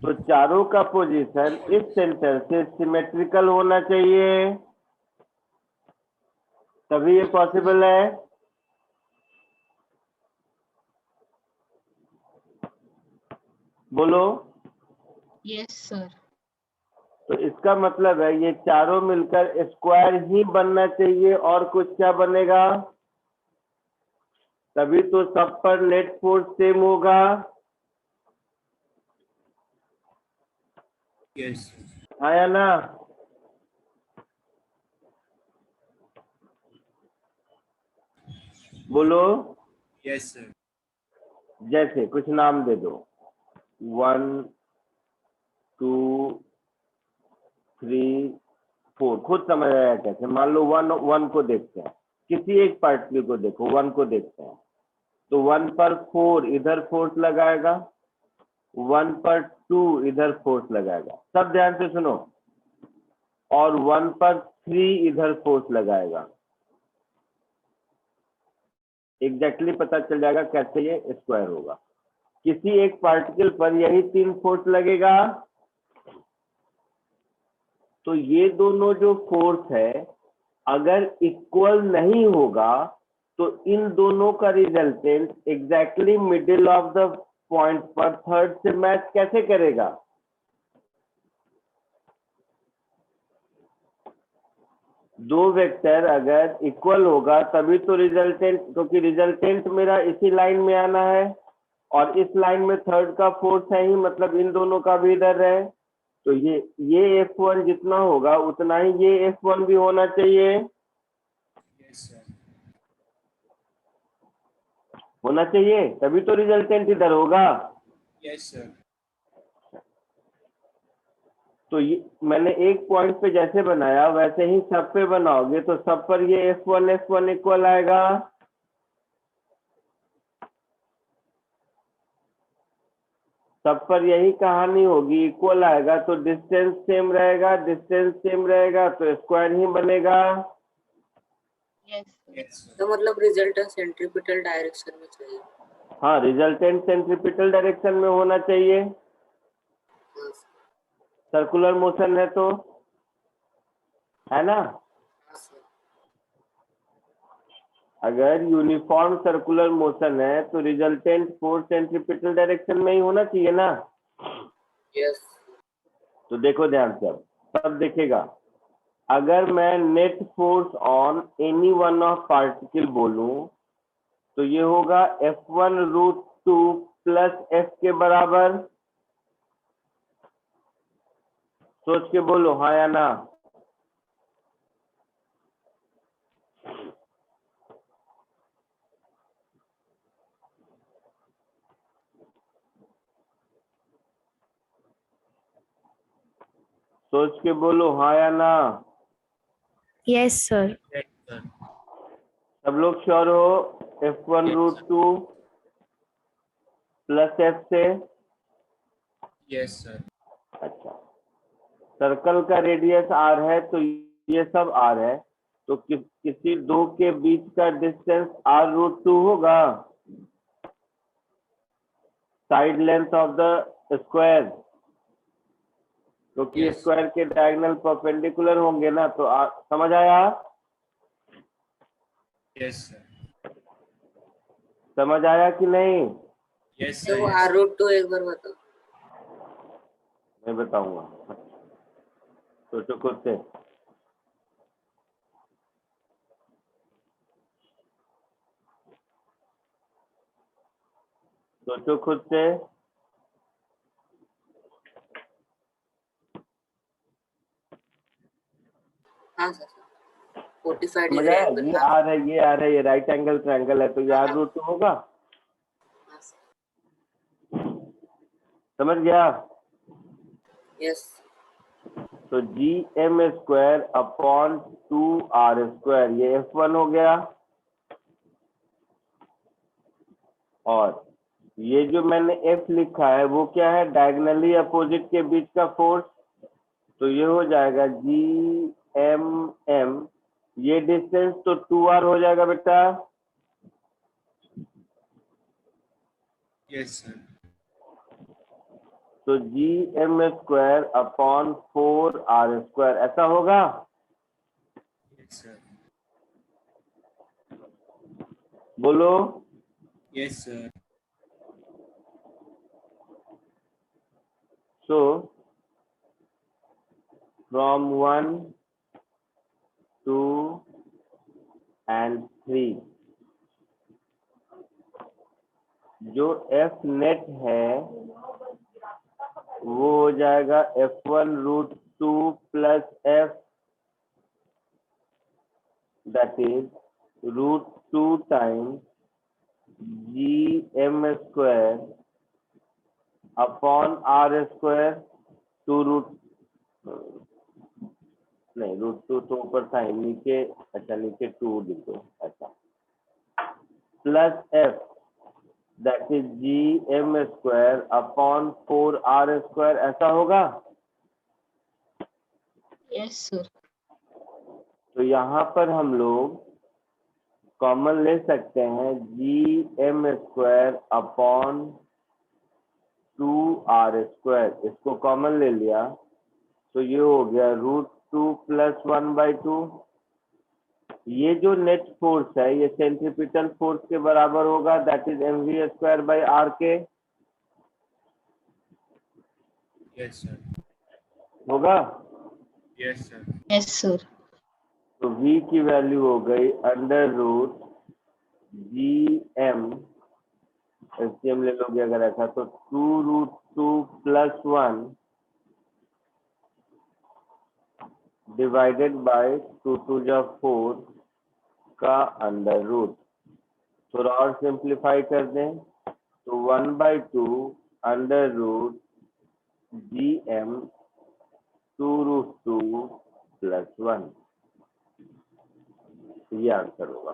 तो चारों का पोजीशन इस सेंटर से सिमेट्रिकल होना चाहिए, तभी ये पॉसिबल है। बोलो। Yes, sir. तो इसका मतलब है ये चारों मिलकर स्क्वायर ही बनना चाहिए, और कुछ क्या बनेगा? तभी तो सब पर नेट फोर्स सेम होगा। यस हाँ या ना? बोलो। Yes sir. जैसे कुछ नाम दे दो, 1 2 3 4, खुद समझ आया कैसे। मान लो 1 को देखते हैं, किसी एक पार्टिकल को देखो, 1 को देखते हैं, तो 1 पर 4 इधर फोर्स लगाएगा, 1 पर 2 इधर फोर्स लगाएगा, सब ध्यान से सुनो, और 1 पर 3 इधर फोर्स लगाएगा। एग्जैक्टली पता चल जाएगा कैसे ये स्क्वायर होगा। किसी एक पार्टिकल पर यही 3 फोर्स लगेगा, तो ये दोनों जो फोर्स है अगर इक्वल नहीं होगा तो इन दोनों का resultant exactly middle of the point पर थर्ड से मैच कैसे करेगा? दो वेक्टर अगर इक्वल होगा तभी तो रिजल्टेंट, क्योंकि रिजल्टेंट मेरा इसी लाइन में आना है और इस लाइन में थर्ड का फोर्स है ही, मतलब इन दोनों का भी इधर है, तो ये F1 जितना होगा उतना ही ये F1 भी होना चाहिए। Yes sir. होना चाहिए, तभी तो रिजल्टेंट इधर होगा। Yes sir. तो ये मैंने एक पॉइंट पे जैसे बनाया वैसे ही सब पे बनाओगे तो सब पर ये F1 इक्वल आएगा। सब पर यही कहानी होगी, इक्वल आएगा तो डिस्टेंस सेम रहेगा, डिस्टेंस सेम रहेगा तो स्क्वायर ही बनेगा। Yes, sir. Yes sir. तो मतलब रिजल्टेंट सेंट्रीपिटल डायरेक्शन में चाहिए। हाँ, रिजल्टेंट सेंट्रीपिटल डायरेक्शन में होना चाहिए। हाँ सर्कुलर मोशन है तो, है ना? सर। अगर यूनिफॉर्म सर्कुलर मोशन है तो रिजल्टेंट फोर्स सेंट्रीपिटल डायरेक्शन में ही होना चाहिए ना। यस। तो देखो ध्यान से, अब सब देखेगा। अगर मैं net force on any one of particle बोलूं तो ये होगा F1√2 प्लस F के बराबर। सोच के बोलो हाँ या ना। सोच के बोलो हाँ या ना। Yes, sir. Yes sir. सब लोग श्योर हो F1√2 प्लस F से? Yes sir. अच्छा, सर्कल का रेडियस r है तो ये सब r है, तो किसी दो के बीच का डिस्टेंस r√2 होगा, side length of the square, क्योंकि Yes. स्क्वायर के डायगोनल परपेंडिकुलर होंगे ना। तो समझ आया? Yes sir. समझ आया कि नहीं? यस तो सर। वो R√2 एक बार बताओ। मैं बताऊंगा, सोचो खुद से। सोचो खुद से। हाँ सर। 45 समझ डिग्री आया? एंगल। ये हाँ आर है, ये आर है, ये राइट एंगल ट्रायंगल है, तो ये R√2 होगा। हाँ सर। समझ गया? यस। तो GM² अपॉन 2R², ये F1 हो गया। और ये जो मैंने F लिखा है वो क्या है? डायगोनली अपोजिट के बीच का फोर्स, तो ये हो जाएगा GMM, ये डिस्टेंस तो 2R हो जाएगा बेटा। Yes sir. तो GM² अपॉन 4R², ऐसा होगा। Yes sir. बोलो। Yes sir. So from 1 2 and 3 जो F net है वो हो जाएगा f1 root two plus f, that is root two times gm square upon r square, two root, नहीं रूट टू तो ऊपर था ही, नीचे, अच्छा नीचे टू लिख दो ऐसा, plus f, that is gm square upon 4r square, ऐसा होगा। Yes, sir. तो यहाँ पर हम लोग कॉमन ले सकते हैं gm square upon 2r square, इसको कॉमन ले लिया तो ये हो गया रूट टू प्लस 1/2। ये जो नेट फोर्स है ये सेंट्रीपिटल फोर्स के बराबर होगा, that is mv square by r के, यस सर, होगा। Yes sir, Yes, sir. तो v की वैल्यू हो गई अंडर रूट gm, एचसीएम ले लोगे अगर ऐसा तो 2√2 प्लस 1 डिवाइडेड बाय 2 जा 4 का अंडर रूट। थोड़ा और सिंप्लीफाई कर दें तो 1/2 अंडर रूट gm 2√2 प्लस 1, ये आंसर होगा।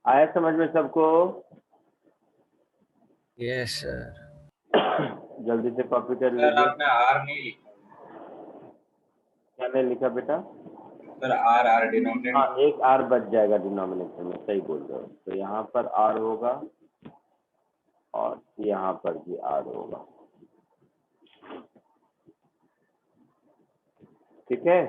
आया समझ में सबको? Yes sir. जल्दी से कॉपी कर सर लीजिए। आपने आर नहीं लिखा। क्या नहीं लिखा बेटा? Sir r r denominator. हाँ, एक आर बच जाएगा डिनोमिनेटर में, सही बोल रहे हो। तो यहाँ पर आर होगा और यहाँ पर भी आर होगा, ठीक है।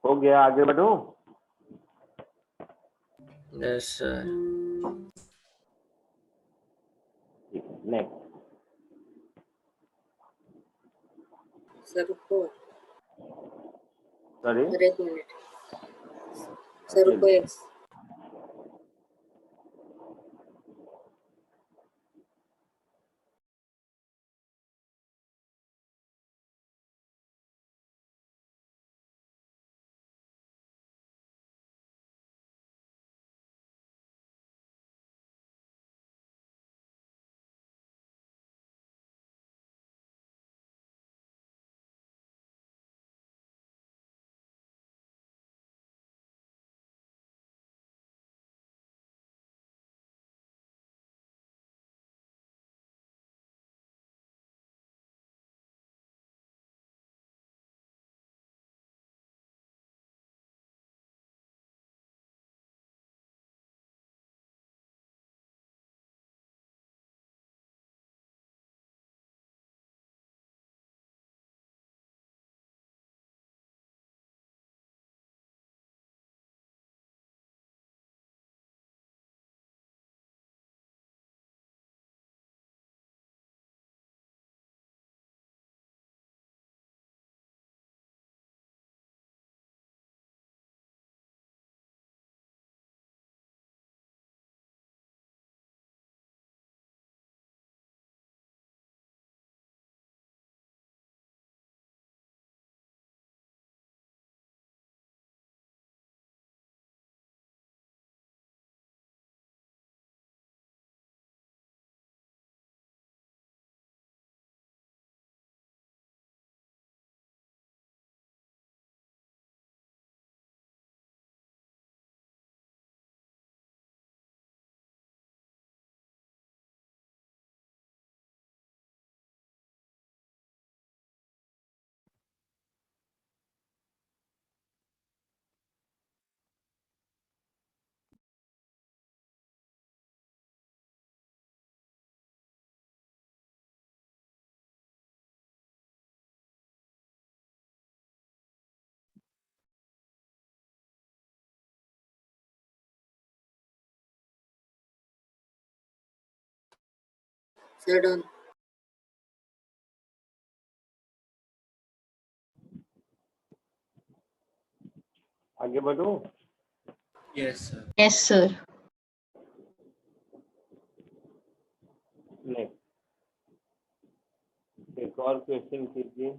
हो गया, आगे बढ़ो। Yes sir. ठीक है, नेक्स्ट। सर रुको, सॉरी, सर एक मिनट, सर रुको एक सर डन। आगे बढ़ो। Yes sir. Yes, sir. Next एक और क्वेश्चन कीजिए।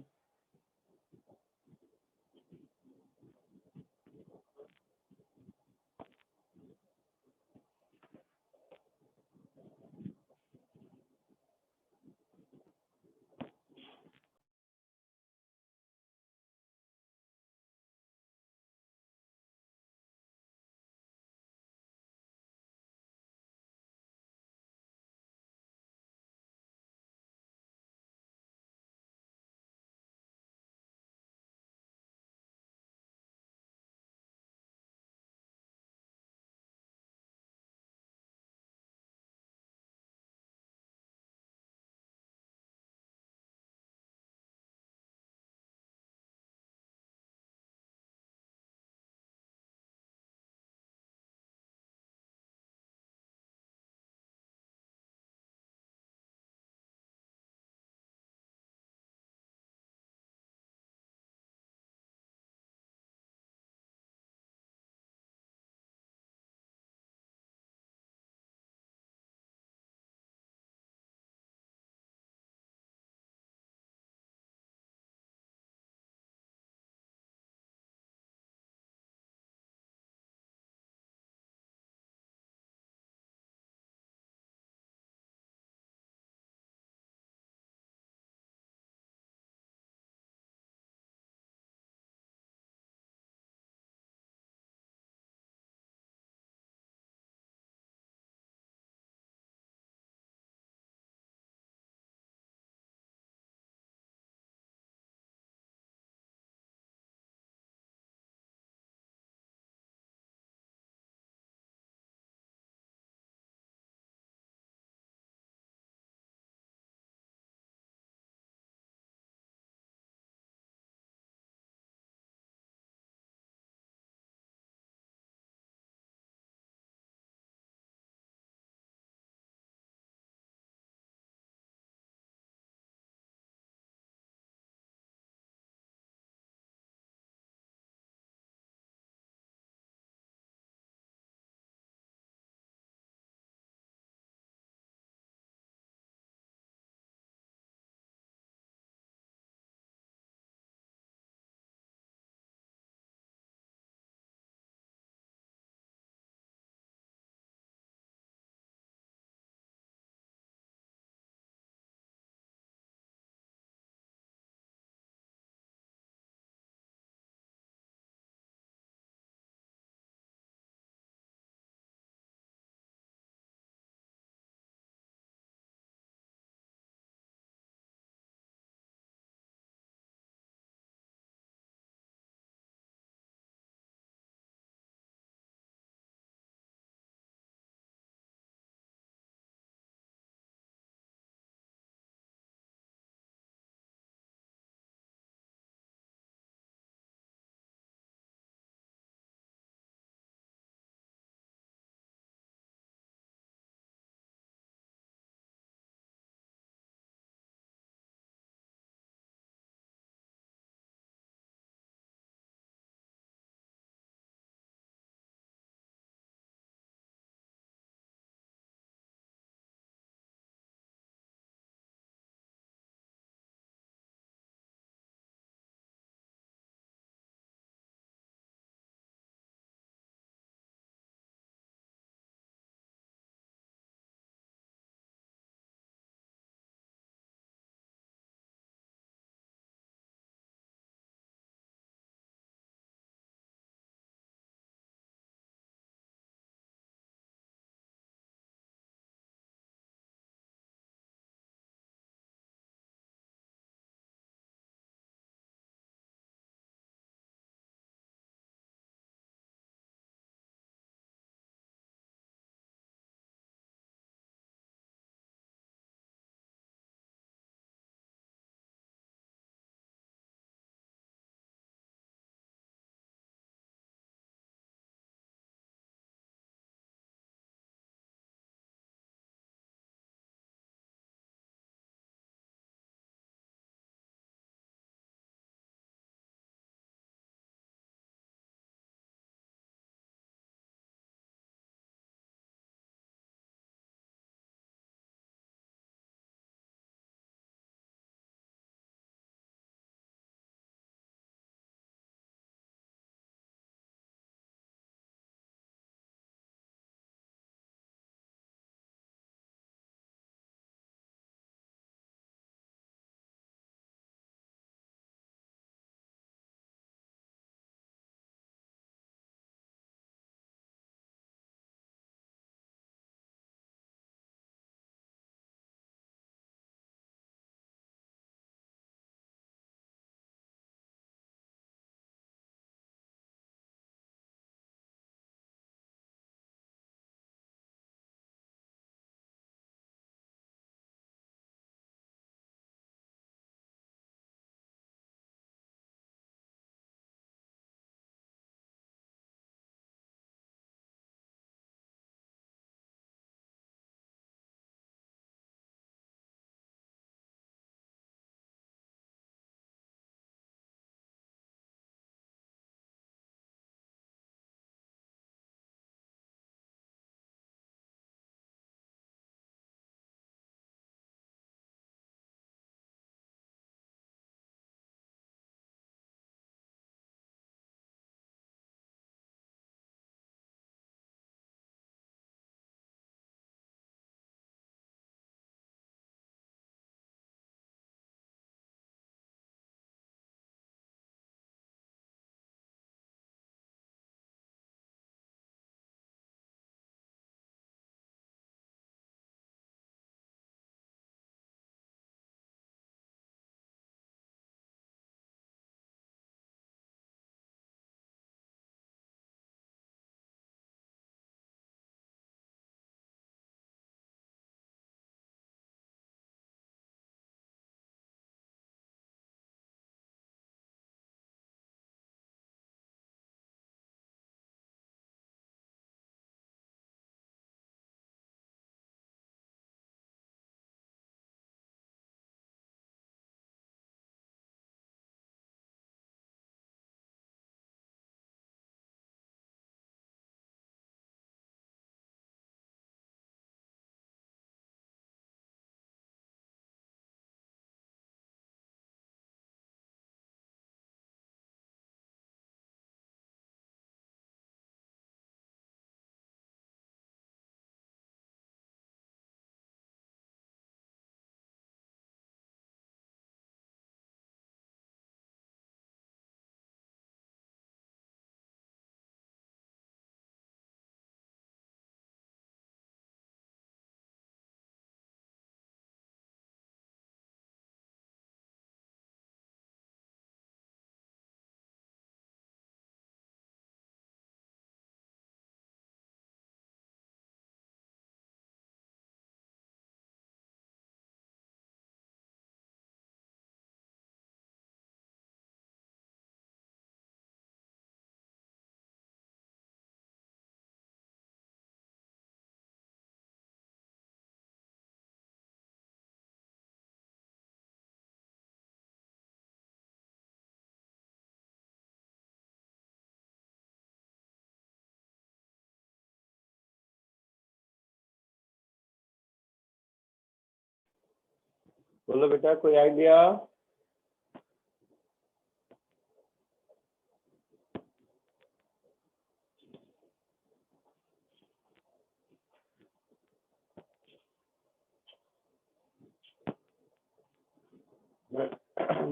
बोलो बेटा, कोई आइडिया?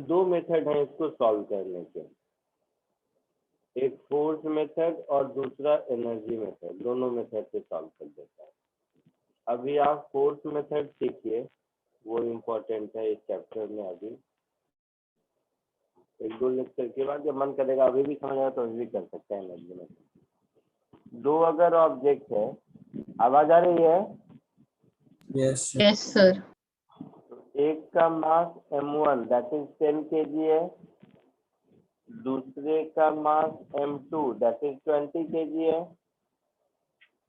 दो मेथड है इसको सॉल्व करने के, एक फोर्स मेथड और दूसरा एनर्जी मेथड। दोनों मेथड से सॉल्व कर देता है। अभी आप फोर्स मेथड सीखिए, वो इम्पोर्टेंट है इस चैप्टर में। अभी एक दो लेक्चर के बाद जब मन करेगा अभी भी समझ आया तो अभी भी कर सकते हैं एनर्जी मेथड। दो अगर ऑब्जेक्ट है, आवाज आ रही है? Yes, sir. Yes, sir. एक का मास m1 दैट इज 10 kg है, दूसरे का मास m2 दैट इज 20 kg है।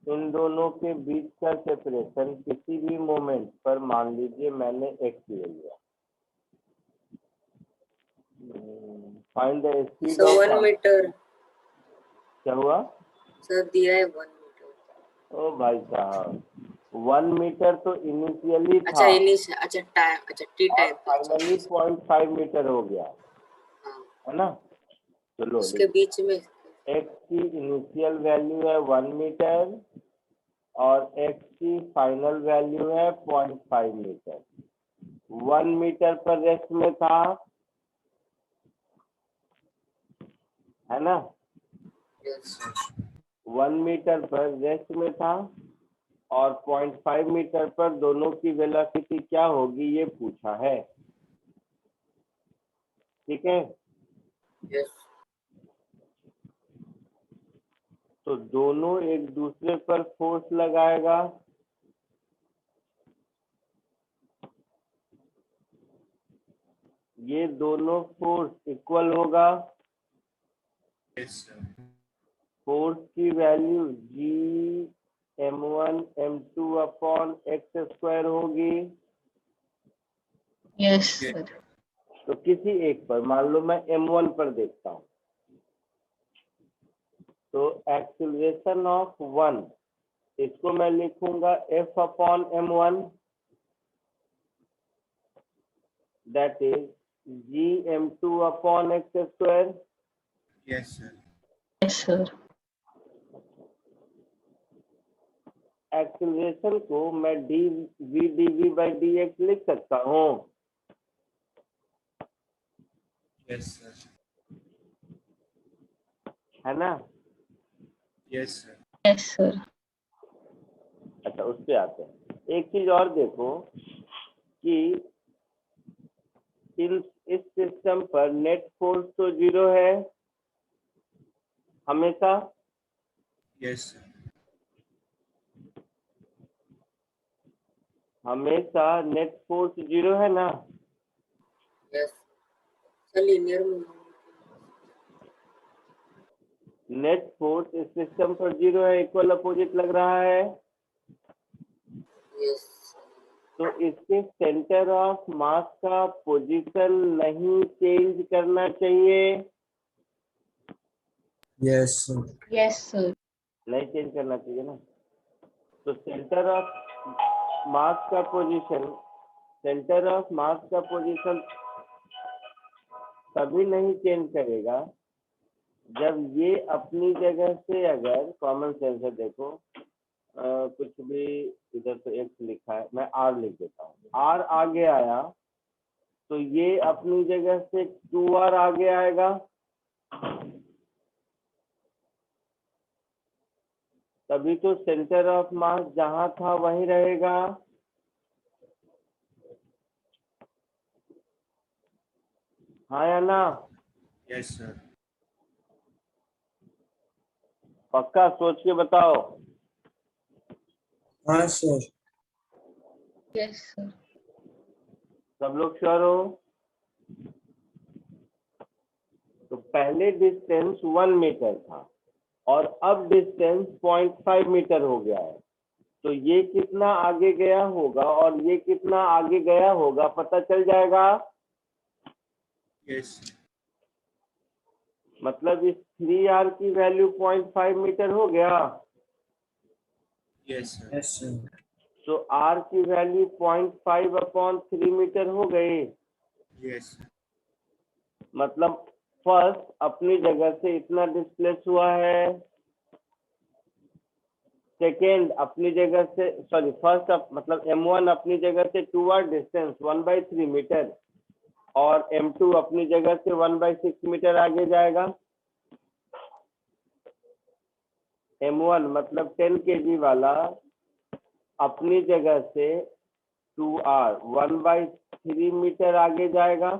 इन दोनों के बीच का सेपरेशन किसी भी मोमेंट पर मान लीजिए मैंने x ले लिया। Find the speed sir of 1 metre क्या हुआ? सर दिया है 1 मीटर। ओ भाई साहब, 1 मीटर तो इनिशियली था अच्छा अच्छा टाइम, अच्छा टी और टाइम फाइनली 0.5 मीटर हो गया, हाँ, है ना? चलो उसके बीच में x की इनिशियल वैल्यू है 1 मीटर और x की फाइनल वैल्यू है 0.5 मीटर। 1 मीटर पर रेस्ट में था, है ना? यस 1 मीटर पर रेस्ट में था और 0.5 मीटर पर दोनों की वेलोसिटी क्या होगी ये पूछा है। ठीक है, यस तो दोनों एक दूसरे पर फोर्स लगाएगा। ये दोनों फोर्स इक्वल होगा। Yes sir. फोर्स की वैल्यू जी m1 m2 upon x square होगी। Yes, sir. तो किसी एक पर, मान लो मैं m1 पर देखता हूँ, तो एक्सीलरेशन ऑफ 1 इसको मैं लिखूंगा f upon m1 that is G m2 upon x square. Yes sir. Yes, sir. Acceleration को मैं d v d v by d x लिख सकता हूँ। Yes sir. है ना? Yes sir. Yes, sir. अच्छा, उस पे आते हैं। एक चीज और देखो कि इस सिस्टम पर नेट फोर्स तो 0 है हमेशा। Yes sir. हमेशा नेट फोर्स 0 है ना? यस सर लीनियर में नेट फोर्स इस सिस्टम पर 0 है, इक्वल अपोजिट लग रहा है। यस तो इसके सेंटर ऑफ मास का पोजीशन नहीं चेंज करना चाहिए। Yes, sir. Yes, sir. नहीं चेंज करना चाहिए ना? तो सेंटर ऑफ मास का पोजीशन, सेंटर ऑफ मास का पोजीशन तभी नहीं चेंज करेगा जब ये अपनी जगह से, अगर कॉमन सेंस से देखो, कुछ भी इधर तो एक्स लिखा है, मैं आर लिख देता हूँ, आर आगे आया तो ये अपनी जगह से 2r आगे आएगा। तभी तो सेंटर ऑफ मास जहां था वहीं रहेगा। हाँ या ना? Yes sir. पक्का सोच के बताओ। हाँ sir. Yes, sir. सब लोग श्योर हो? तो पहले डिस्टेंस 1 मीटर था और अब डिस्टेंस 0.5 मीटर हो गया है। तो ये कितना आगे गया होगा और ये कितना आगे गया होगा पता चल जाएगा। यस। मतलब इस 3r की वैल्यू 0.5 मीटर हो गया। Yes sir. Yes, sir. तो r की वैल्यू 0.5/3 मीटर हो गई। यस मतलब फर्स्ट अपनी जगह से इतना डिस्प्लेस हुआ है, सेकेंड अपनी जगह से फर्स्ट मतलब m1 अपनी जगह से टूवर्ड डिस्टेंस 1/3 मीटर और m2 अपनी जगह से 1/6 मीटर आगे जाएगा। m1 मतलब 10 kg वाला अपनी जगह से 2r 1/3 मीटर आगे जाएगा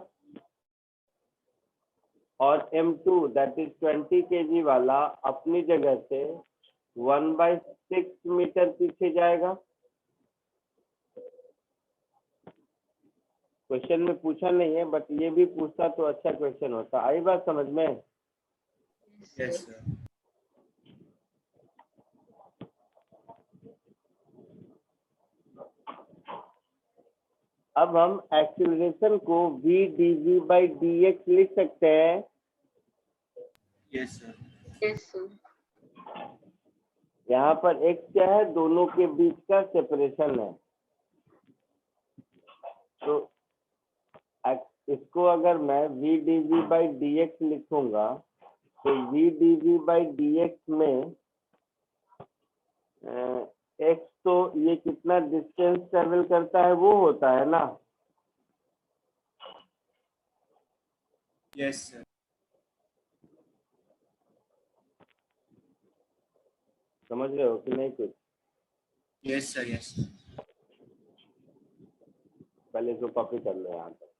और m2 दैट इज 20 kg वाला अपनी जगह से 1/6 मीटर पीछे जाएगा। क्वेश्चन में पूछा नहीं है, बट ये भी पूछता तो अच्छा क्वेश्चन होता। आई बात समझ में? यस सर अब हम एक्सीलरेशन को v dv/dx लिख सकते हैं। Yes sir Yes, sir. यहाँ पर x क्या है? दोनों के बीच का सेपरेशन है। तो इसको अगर मैं v dv/dx लिखूंगा तो v dv/dx में x तो ये कितना डिस्टेंस ट्रेवल करता है वो होता है ना। यस सर समझ रहे हो कि नहीं? कुछ यस सर यस पहले इसको कॉपी कर लो यहाँ पर।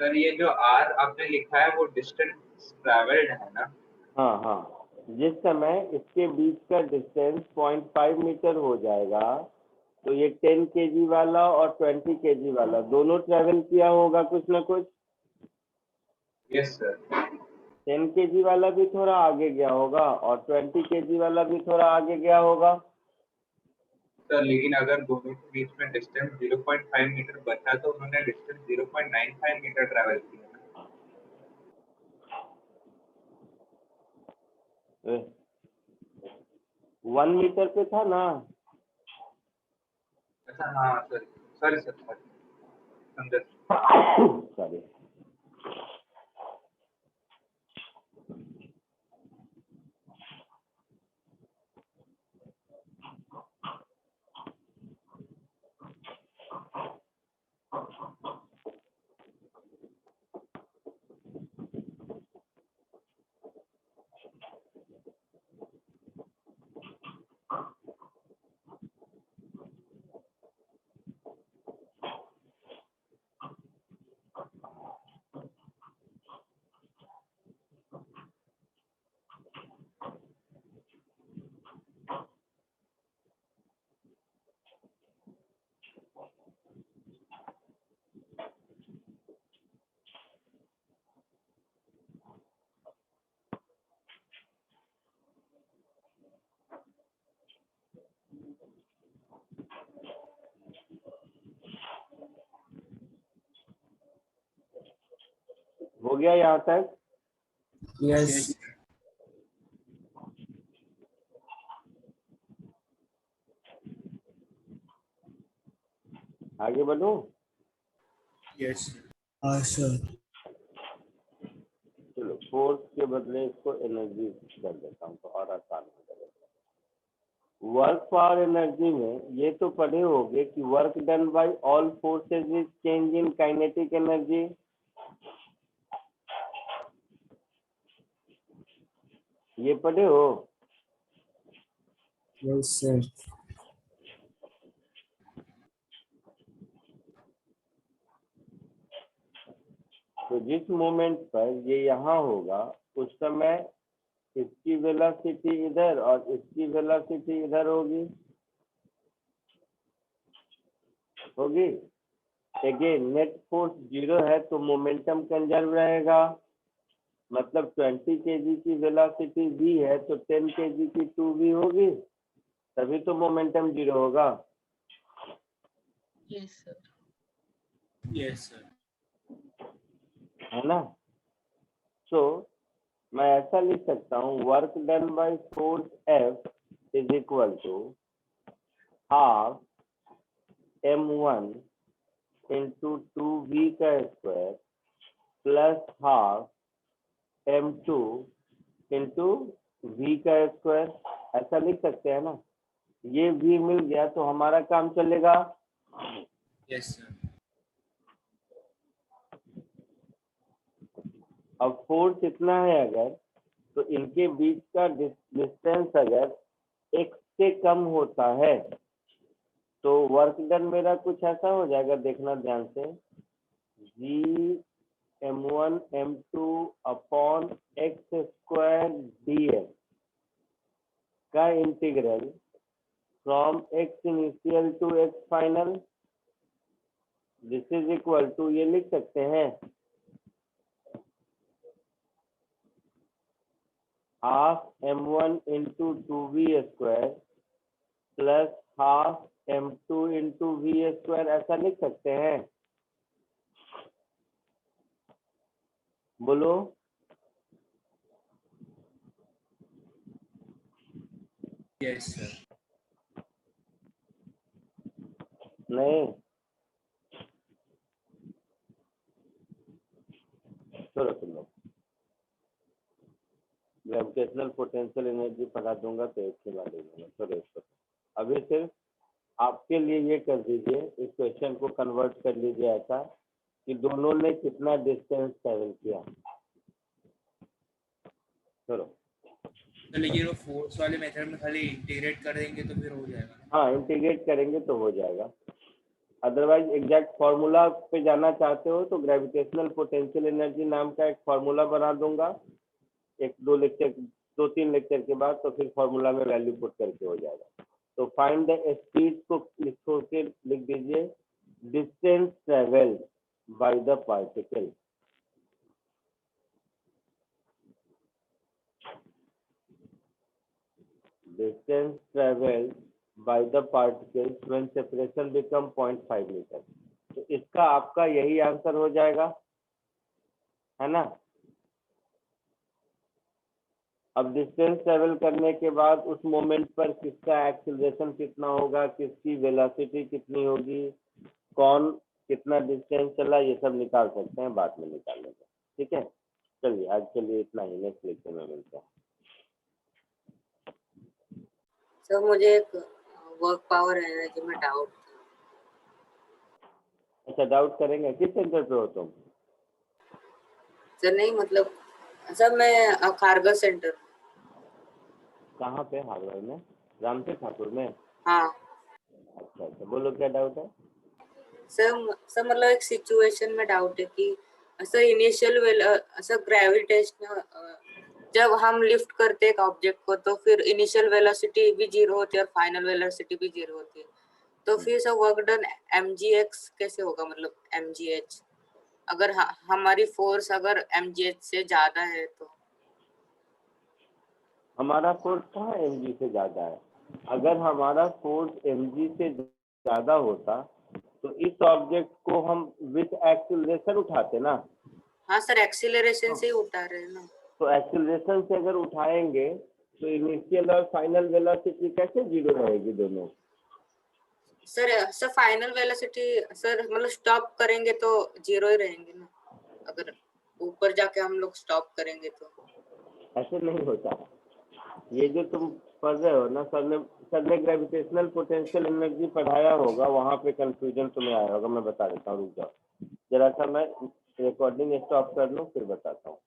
सर ये जो r आपने लिखा है वो डिस्टेंस ट्रैवल्ड है ना? हाँ हाँ, जिस समय इसके बीच का डिस्टेंस 0.5 मीटर हो जाएगा तो ये 10 kg वाला और 20 kg वाला दोनों ट्रेवल किया होगा कुछ ना कुछ। यस सर 10 kg वाला भी थोड़ा आगे गया होगा और 20 kg वाला भी थोड़ा आगे गया होगा। सर लेकिन अगर दोनों के बीच में डिस्टेंस 0.5 मीटर बचा तो उन्होंने डिस्टेंस 0.95 मीटर ट्रैवल किया ना? 1 मीटर पे था ना। अच्छा हाँ सर सॉरी सर सॉरी समझा। सॉरी। हो गया यहाँ तक? Yes. आगे बढ़ूं? Yes Sir. चलो फोर्स के बदले इसको एनर्जी कर देता हूँ तो और आसान हो जाएगा। वर्क फॉर एनर्जी में ये तो पढ़े होगे कि work done bye all forces is change in kinetic energy. ये पढ़े हो? Yes, sir. तो जिस मोमेंट पर ये यहाँ होगा उस समय इसकी वेलोसिटी इधर और इसकी वेलोसिटी इधर होगी। अगेन नेट फोर्स 0 है तो मोमेंटम कंजर्व रहेगा। मतलब 20 kg की वेलोसिटी v है तो 10 kg की 2v होगी, तभी तो मोमेंटम 0 होगा। Yes, sir. यस सर है ना। सो मैं ऐसा लिख सकता हूँ work done by force F is equal to half m1 into 2v का square plus half m2 into v का स्क्वायर, ऐसा लिख सकते हैं ना। ये v मिल गया तो हमारा काम चलेगा। Yes sir. अब फोर्स इतना है अगर, तो इनके बीच का डिस्टेंस अगर x से कम होता है तो वर्क डन मेरा कुछ ऐसा हो जाएगा, देखना ध्यान से, g m1 m2 upon x square dx का integral from x initial to x final, this is equal to, ये लिख सकते हैं half m1 into 2v square plus half m2 into v square, ऐसा लिख सकते हैं। बोलो। Yes sir. नहीं, चलो सुन लो, ग्रेविटेशनल पोटेंशियल एनर्जी पढ़ा दूंगा तो एक के बाद दूंगा। चलो इसको अभी सिर्फ आपके लिए ये कर दीजिए, इस क्वेश्चन को कन्वर्ट कर लीजिए ऐसा कि दोनों ने कितना डिस्टेंस ट्रेवल किया। चलो। तो लेकिन वो फोर्स वाले मेथड में खाली इंटीग्रेट कर देंगे तो फिर हो जाएगा ना? हाँ, इंटीग्रेट करेंगे तो हो जाएगा। अदरवाइज एग्जैक्ट फॉर्मूला पे जाना चाहते हो तो ग्रेविटेशनल पोटेंशियल एनर्जी नाम का एक फॉर्मूला बना दूंगा, एक दो तीन लेक्चर के बाद, तो फिर फॉर्मूला में वैल्यू पुट करके हो जाएगा। तो फाइंड द स्पीड को लिखो के लिख दीजिए distance travel by the particle. Distance travel by the particles when separation become 0.5 metre. तो इसका आपका यही आंसर हो जाएगा, है ना। अब डिस्टेंस ट्रेवल करने के बाद उस मोमेंट पर किसका एक्सीलरेशन कितना होगा, किसकी वेलोसिटी कितनी होगी, कौन कितना डिस्टेंस चला, ये सब निकाल सकते हैं, बाद में निकाल लेंगे। ठीक है, चलिए आज के लिए इतना ही, नेक्स्ट लेक्चर में मिलते हैं। सर मुझे एक वर्क पावर एनर्जी में डाउट था। अच्छा, डाउट करेंगे, किस सेंटर पे हो तुम? सर नहीं मतलब सर मैं खारगा सेंटर। कहाँ पे? हार्वर्ड में, रामसे ठाकुर में? हाँ अच्छा अच्छा, बोलो क्या डाउट है। सर मतलब एक सिचुएशन में डाउट है कि सर इनिशियल सर ग्रेविटेशनल जब हम लिफ्ट करते हैं एक ऑब्जेक्ट को तो फिर इनिशियल वेलोसिटी भी जीरो होती है और फाइनल वेलोसिटी भी जीरो होती है, तो फिर सर वर्क डन mgx कैसे होगा, मतलब mgh अगर हमारी फोर्स अगर mgh से ज्यादा है तो? हमारा फोर्स कहाँ mg से ज्यादा है? अगर हमारा फोर्स mg से ज्यादा होता तो इस ऑब्जेक्ट को हम विथ एक्सीलरेशन उठाते ना। हाँ सर एक्सीलरेशन से ही उठा रहे हैं ना। तो एक्सीलरेशन से अगर उठाएंगे तो इनिशियल और फाइनल वेलोसिटी कैसे जीरो रहेगी दोनों? सर फाइनल वेलोसिटी सर मतलब स्टॉप करेंगे तो जीरो ही रहेंगे ना, अगर ऊपर जाके हम लोग स्टॉप करेंगे तो। ऐसे नहीं होता, ये जो तुम पढ़ रहे हो ना, सर ने ग्रेविटेशनल पोटेंशियल एनर्जी पढ़ाया होगा, वहां पे कंफ्यूजन तुम्हें आया होगा। मैं बता देता हूँ, रुक जाओ जरा सा, मैं रिकॉर्डिंग स्टॉप कर लूँ फिर बताता हूँ।